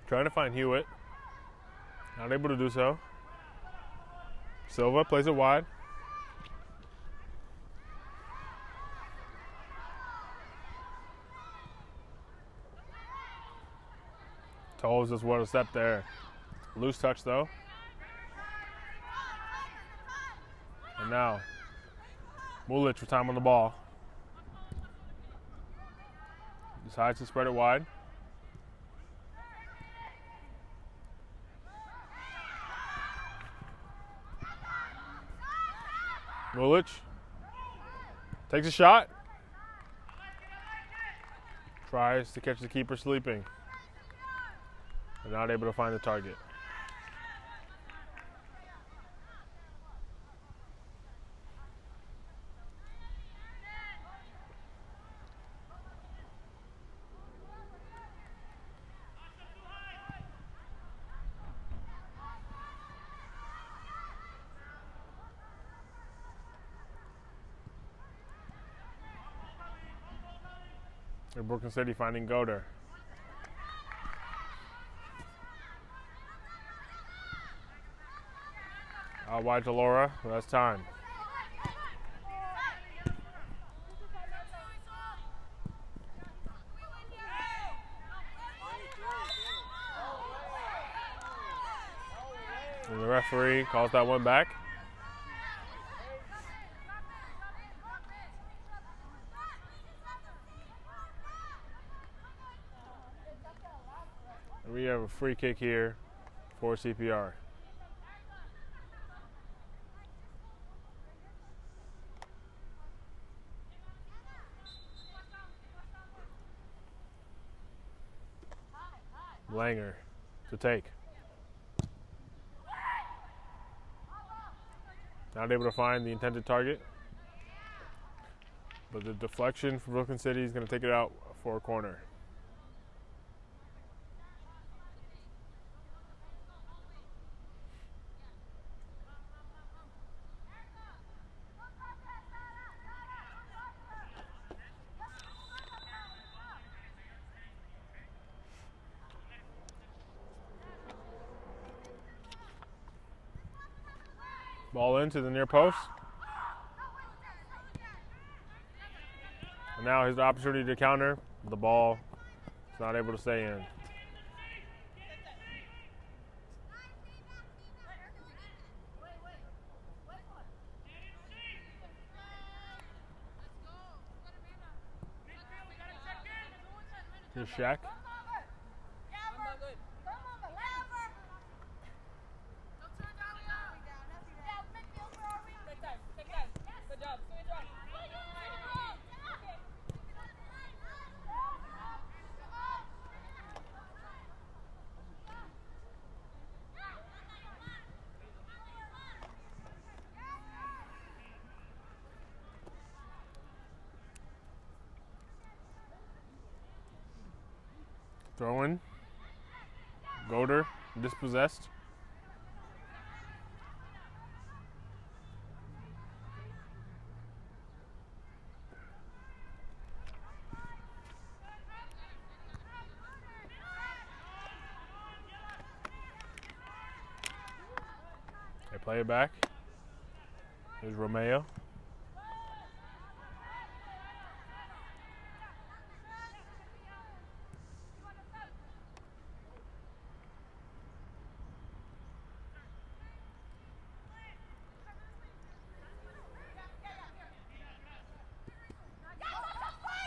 Trying to find Hewitt. Not able to do so. Silva plays it wide. Tolles just want to step there. Loose touch though. And now, Mulich with time on the ball. Decides to spread it wide. Mulich takes a shot. Tries to catch the keeper sleeping. But not able to find the target. Brooklyn City finding Goder. Out wide to Laura. That's time. The referee calls that one back. And we have a free kick here for CPR. Langer to take. Not able to find the intended target. But the deflection from Brooklyn City is going to take it out for a corner. Ball into the near post. And now his opportunity to counter. The ball is not able to stay in. Here's Shaq. Throw in. Goder dispossessed. They play it back. Here's Romeo.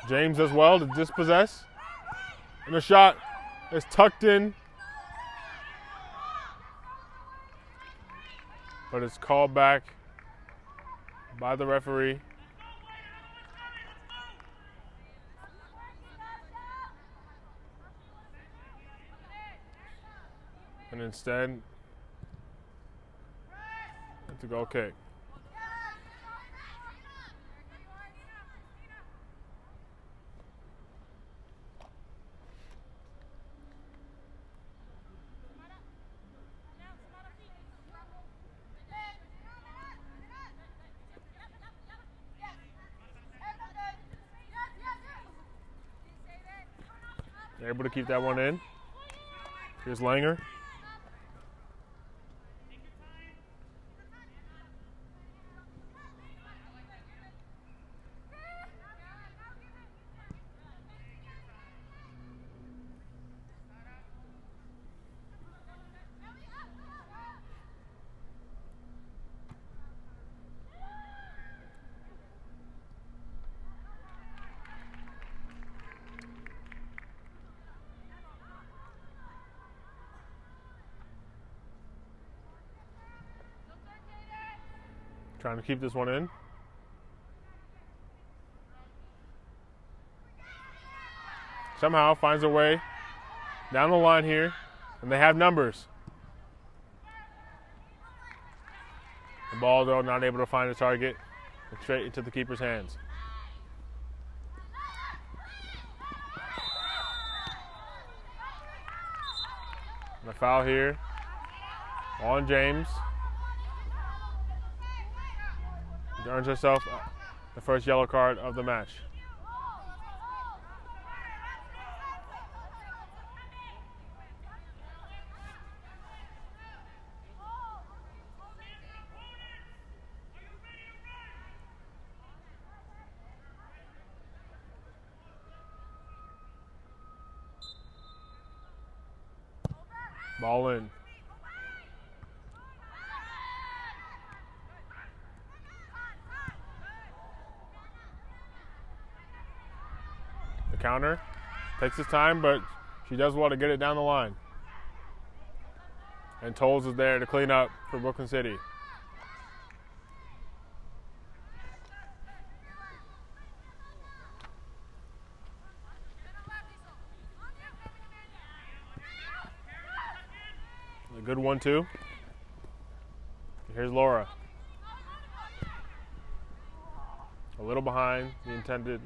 James as well to dispossess. And the shot is tucked in. But it's called back by the referee. And instead, it's a goal kick. They're able to keep that one in. Here's Langer. Trying to keep this one in. Somehow finds a way down the line here, and they have numbers. The ball, though, not able to find a target. It's straight into the keeper's hands. And a foul here on James. He earns herself the first yellow card of the match. Ball in. counter. Takes his time, but she does well to get it down the line. And Tolles is there to clean up for Brooklyn City. A good 1-2. Here's Laura. A little behind the intended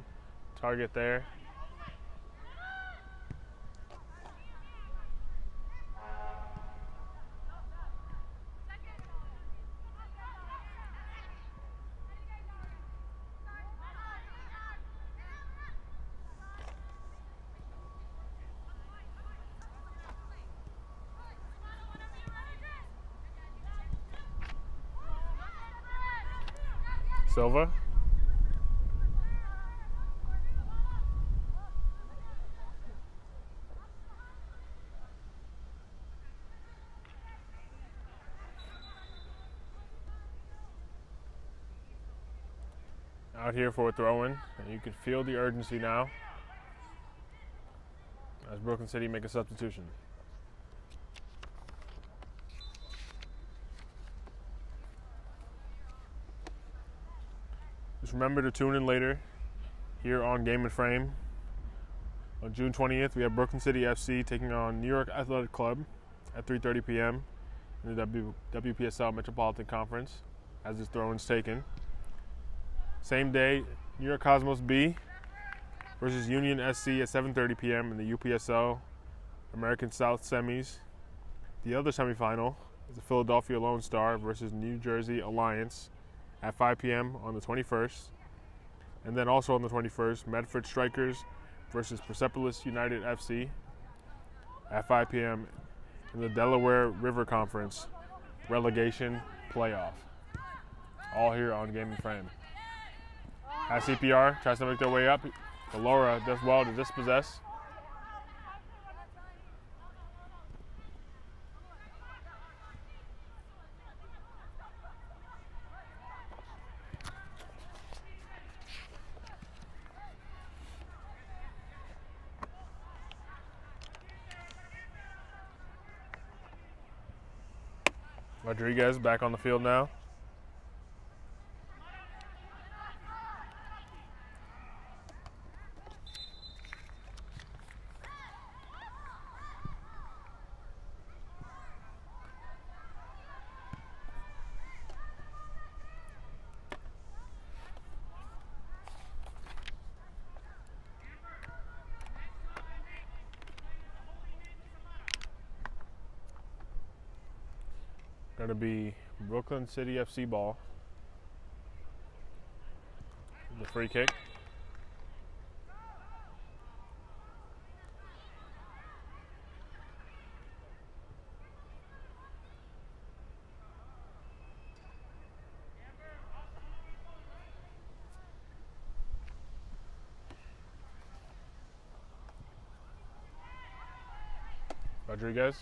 target there. Silva. Out here for a throw-in, and you can feel the urgency now as Brooklyn City make a substitution. Just remember to tune in later here on Game and Frame. On June 20th, we have Brooklyn City FC taking on New York Athletic Club at 3:30 p.m. in the WPSL Metropolitan Conference as this throw-in's taken. Same day, New York Cosmos B versus Union SC at 7:30 p.m. in the UPSL American South semis. The other semifinal is the Philadelphia Lone Star versus New Jersey Alliance at 5 p.m. on the 21st. And then also on the 21st, Medford Strikers versus Persepolis United FC at 5 p.m. in the Delaware River Conference relegation playoff. All here on Game and Frame. As CPR tries to make their way up, but Laura does well to dispossess. Rodriguez back on the field now. Going to be Brooklyn City FC ball. The free kick. Rodriguez.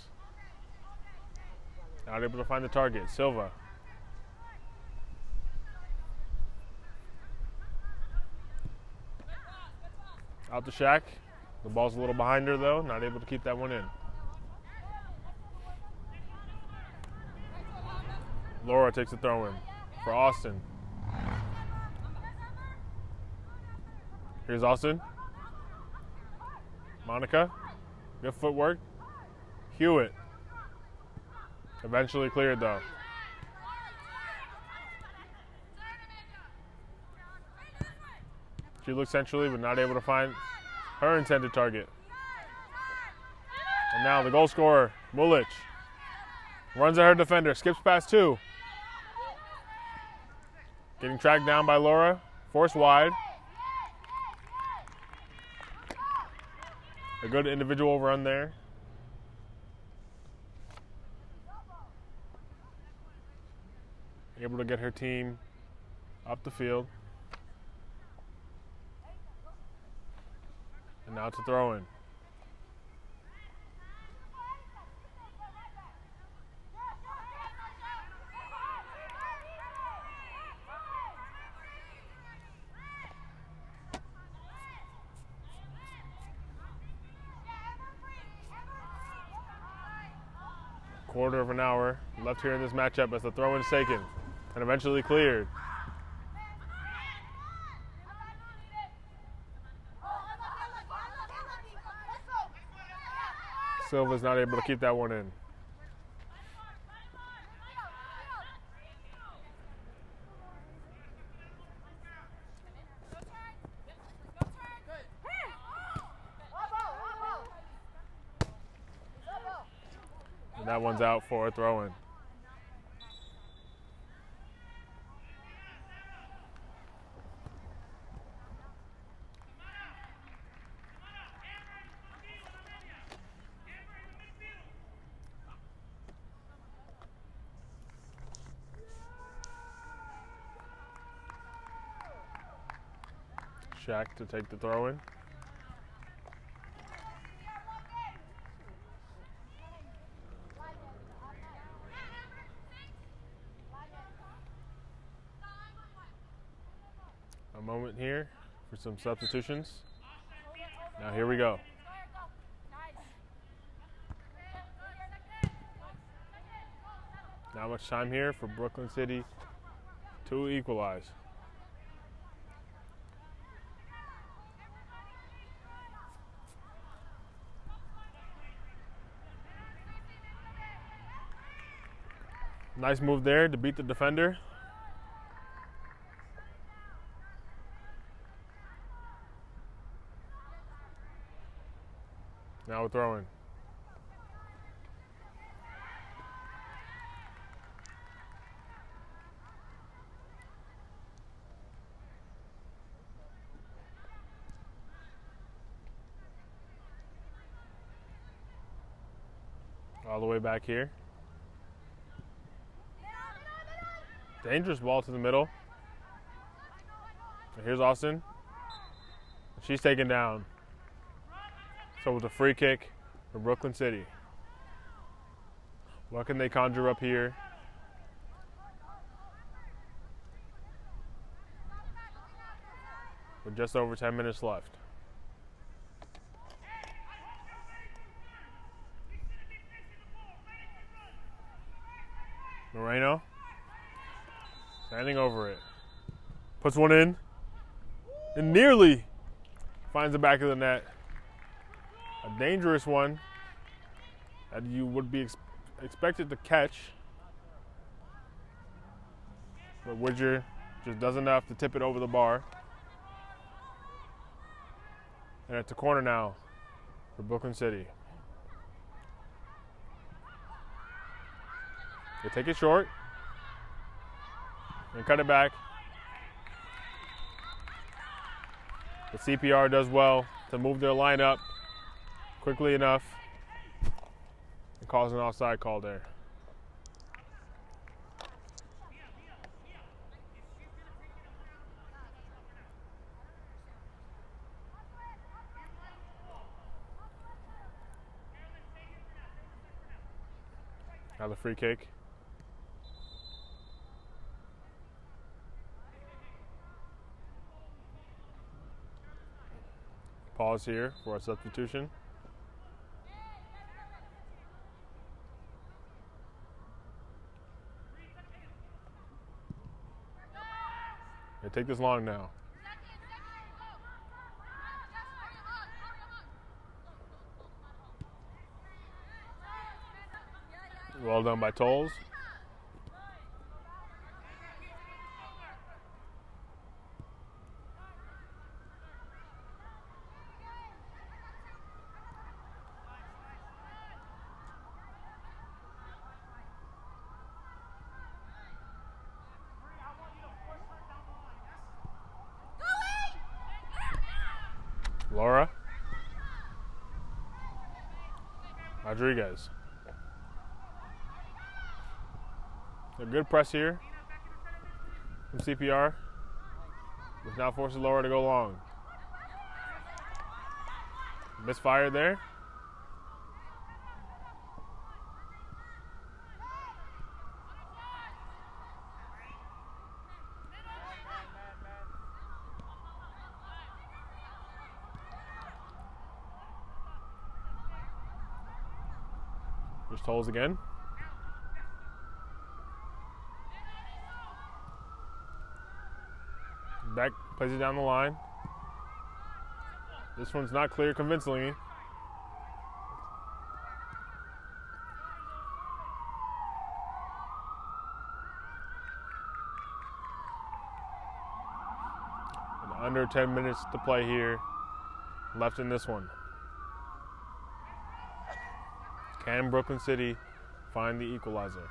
Not able to find the target. Silva. Out to Shaq. The ball's a little behind her though. Not able to keep that one in. Laura takes a throw in for Austin. Here's Austin. Monica. Good footwork. Hewitt. Eventually cleared though. She looks centrally but not able to find her intended target. And now the goal scorer, Mulich, runs at her defender, skips past two. Getting tracked down by Laura, forced wide. A good individual run there. Able to get her team up the field. And now to throw in. quarter of an hour left here in this matchup as the throw-in is taken and eventually cleared. Silva's not able to keep that one in. And that one's out for a throw-in. Shaq to take the throw-in. A moment here for some substitutions. Now here we go. Not much time here for Brooklyn City to equalize. Nice move there to beat the defender. Now we're throwing. All the way back here. Dangerous ball to the middle. And here's Austin. She's taken down. So with a free kick for Brooklyn City. What can they conjure up here? With just over 10 minutes left. Moreno. Standing over it. Puts one in. And nearly finds the back of the net. A dangerous one that you would be expected to catch. But Widger just does enough to tip it over the bar. And it's a corner now for Brooklyn City. They take it short and cut it back. The CPR does well to move their line up quickly enough and cause an offside call there. Now the free kick. Pause here for a substitution. They take this long now. Well done by Tolles. Laura. Rodriguez. A good press here from CPR, which now forces Laura to go long. Misfire there. Here's Tolles again. Plays it down the line. This one's not clear convincingly. And under 10 minutes to play here left in this one. Can Brooklyn City find the equalizer?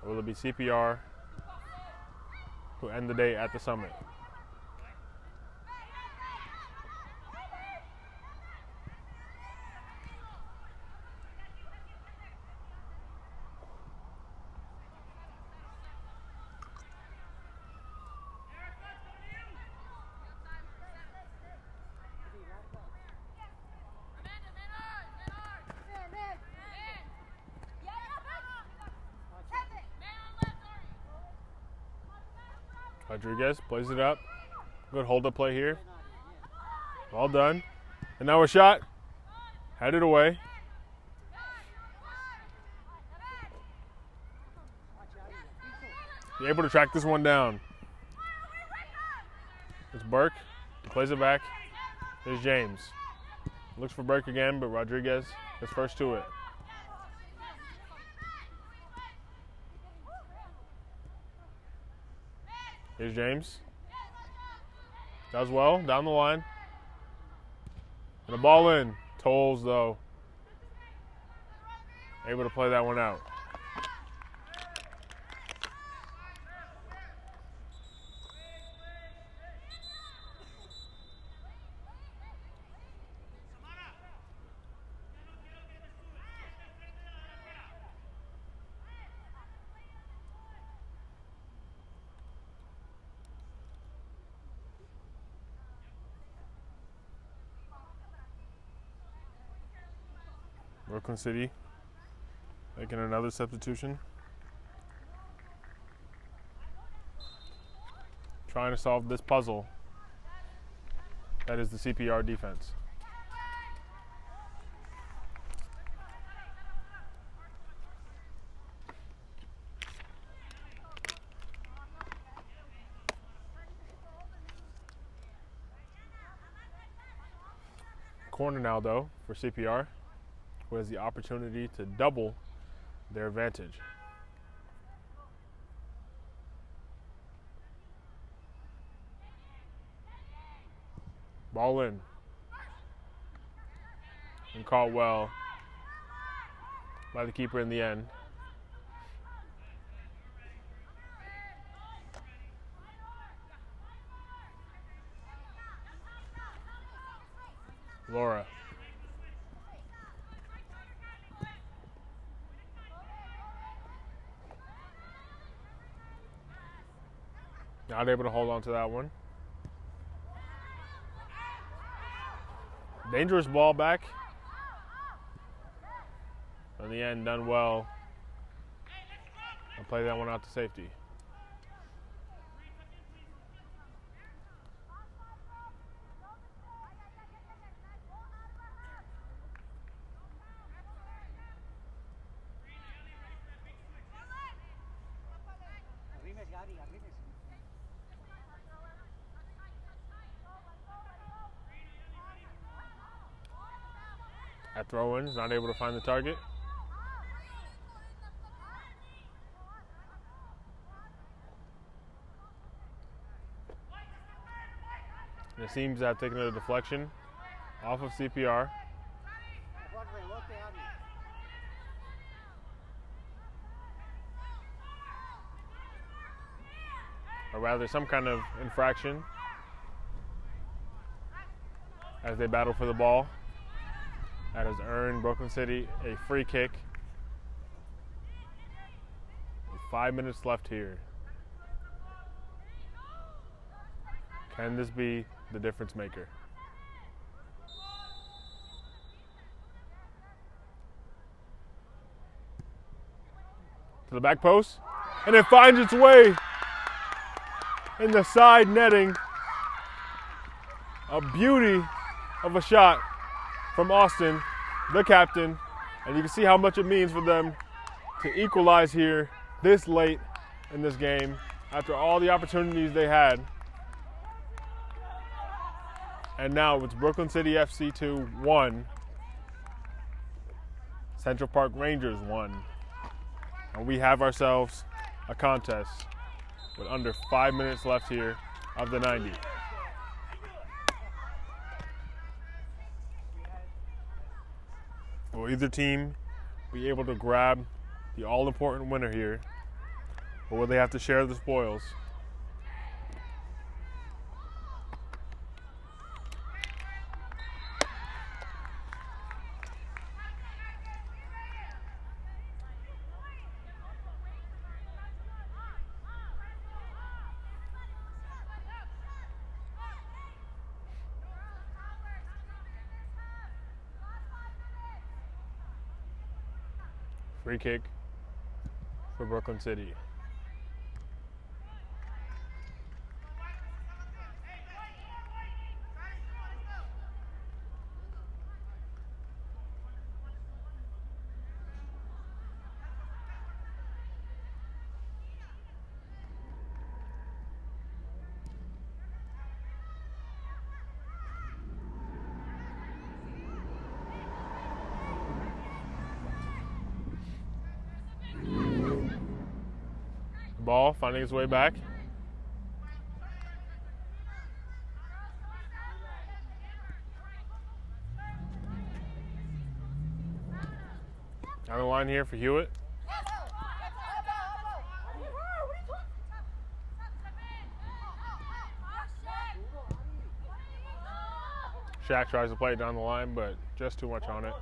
Or will it be CPR who end the day at the Summit? Rodriguez plays it up. Good hold-up play here. Well done. And now a shot. Headed away. Be able to track this one down. It's Burke. He plays it back. Here's James. Looks for Burke again, but Rodriguez is first to it. Here's James. Does well, down the line. And the ball in. Tolls, though. Able to play that one out. Brooklyn City making another substitution. Trying to solve this puzzle that is the CPR defense. Corner now though for CPR. Who has the opportunity to double their advantage. Ball in. And caught well by the keeper in the end. Laura. Not able to hold on to that one. Dangerous ball back. In the end, done well. I'll play that one out to safety. At throw-in, not able to find the target. And it seems to have taken a deflection off of CPR. Or rather, some kind of infraction as they battle for the ball. That has earned Brooklyn City a free kick. With 5 minutes left here. Can this be the difference maker? To the back post, and it finds its way in the side netting. A beauty of a shot from Austin, the captain, and you can see how much it means for them to equalize here this late in this game after all the opportunities they had. And now it's Brooklyn City FC 2 1, Central Park Rangers 1. And we have ourselves a contest with under 5 minutes left here of the 90. Will either team be able to grab the all-important winner here, or will they have to share the spoils? Free kick for Brooklyn City. Ball finding its way back. Down the line here for Hewitt. Shaq tries to play it down the line, but just too much on it.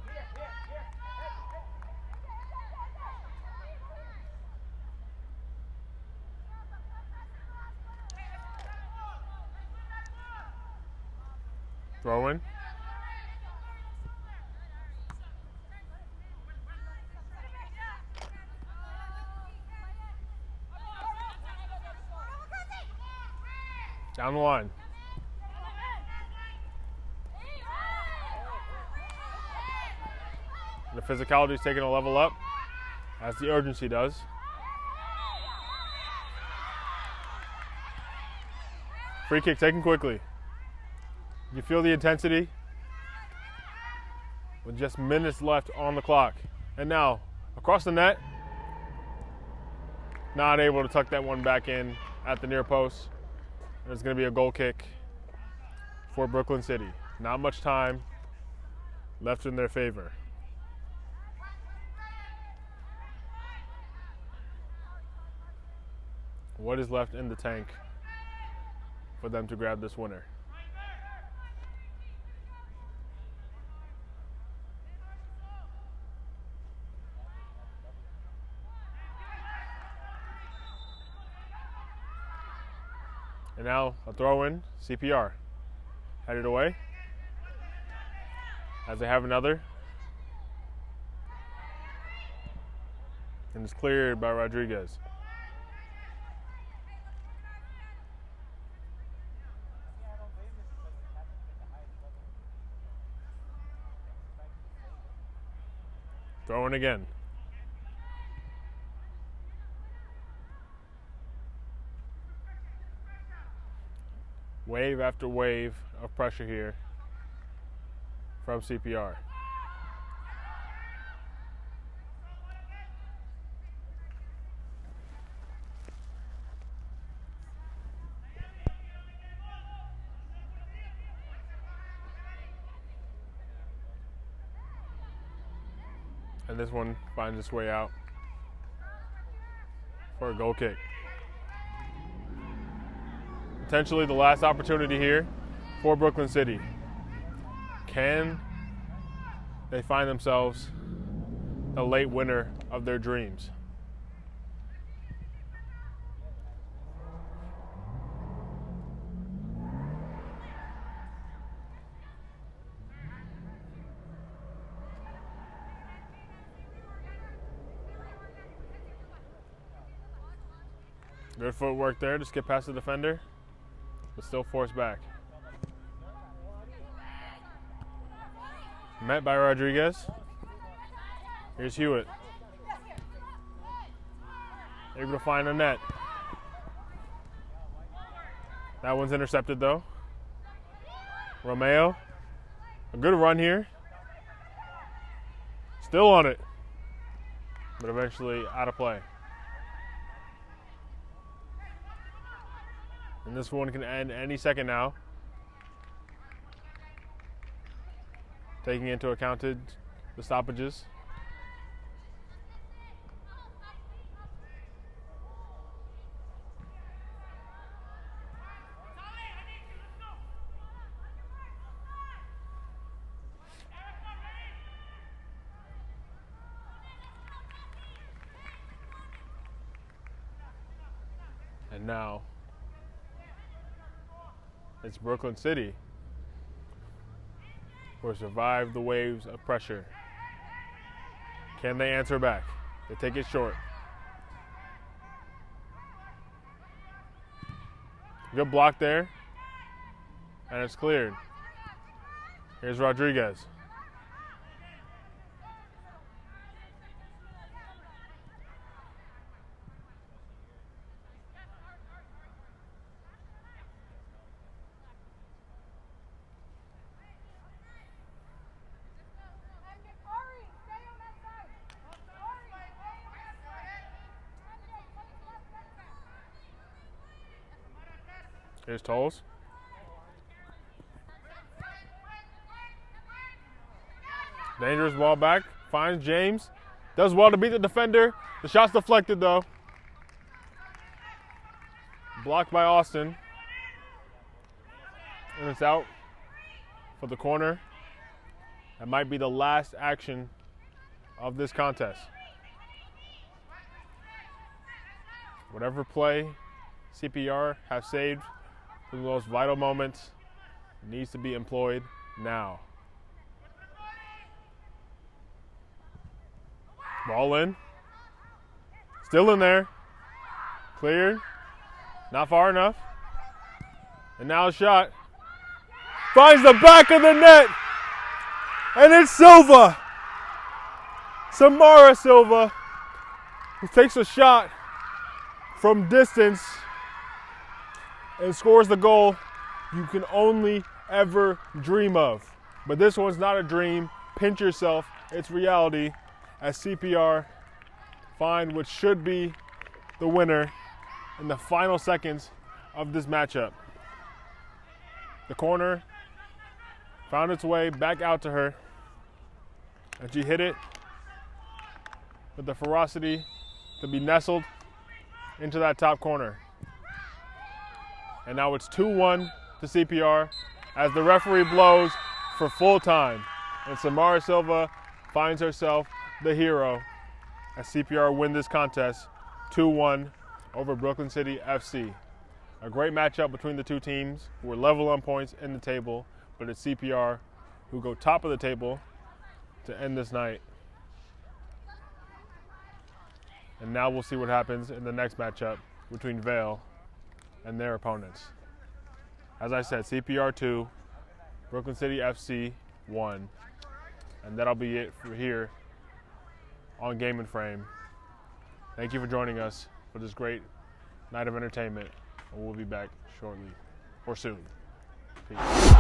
Throw in. Down the line. The physicality is taking a level up, as the urgency does. Free kick taken quickly. You feel the intensity with just minutes left on the clock. And now, across the net, not able to tuck that one back in at the near post. There's going to be a goal kick for Brooklyn City. Not much time left in their favor. What is left in the tank for them to grab this winner? And now a throw in, CPR. Headed away. As they have another. And it's cleared by Rodriguez. Throw in again. Wave after wave of pressure here from CPR. And this one finds its way out for a goal kick. Potentially the last opportunity here for Brooklyn City. Can they find themselves a late winner of their dreams? Good footwork there to skip past the defender, but still forced back. Met by Rodriguez. Here's Hewitt. Able to find a net. That one's intercepted though. Romeo, a good run here. Still on it, but eventually out of play. And this one can end any second now. Taking into account the stoppages. And now it's Brooklyn City who have survived the waves of pressure. Can they answer back? They take it short. Good block there. And it's cleared. Here's Rodriguez. Here's Tolles. Dangerous ball back. Finds James. Does well to beat the defender. The shot's deflected though. Blocked by Austin. And it's out for the corner. That might be the last action of this contest. Whatever play CPR have saved for the most vital moments needs to be employed now. Ball in. Still in there. Cleared. Not far enough. And now a shot. Finds the back of the net. And it's Silva. Samara Silva, who takes a shot from distance and scores the goal you can only ever dream of. But this one's not a dream. Pinch yourself. It's reality as CPR find what should be the winner in the final seconds of this matchup. The corner found its way back out to her, and she hit it with the ferocity to be nestled into that top corner. And now it's 2-1 to CPR as the referee blows for full time. And Samara Silva finds herself the hero as CPR win this contest 2-1 over Brooklyn City FC. A great matchup between the two teams who were level on points in the table, but it's CPR who go top of the table to end this night. And now we'll see what happens in the next matchup between Vale and their opponents. As I said, CPR 2, Brooklyn City FC 1. And that'll be it for here on Game and Frame. Thank you for joining us for this great night of entertainment. And we'll be back shortly or soon. Peace.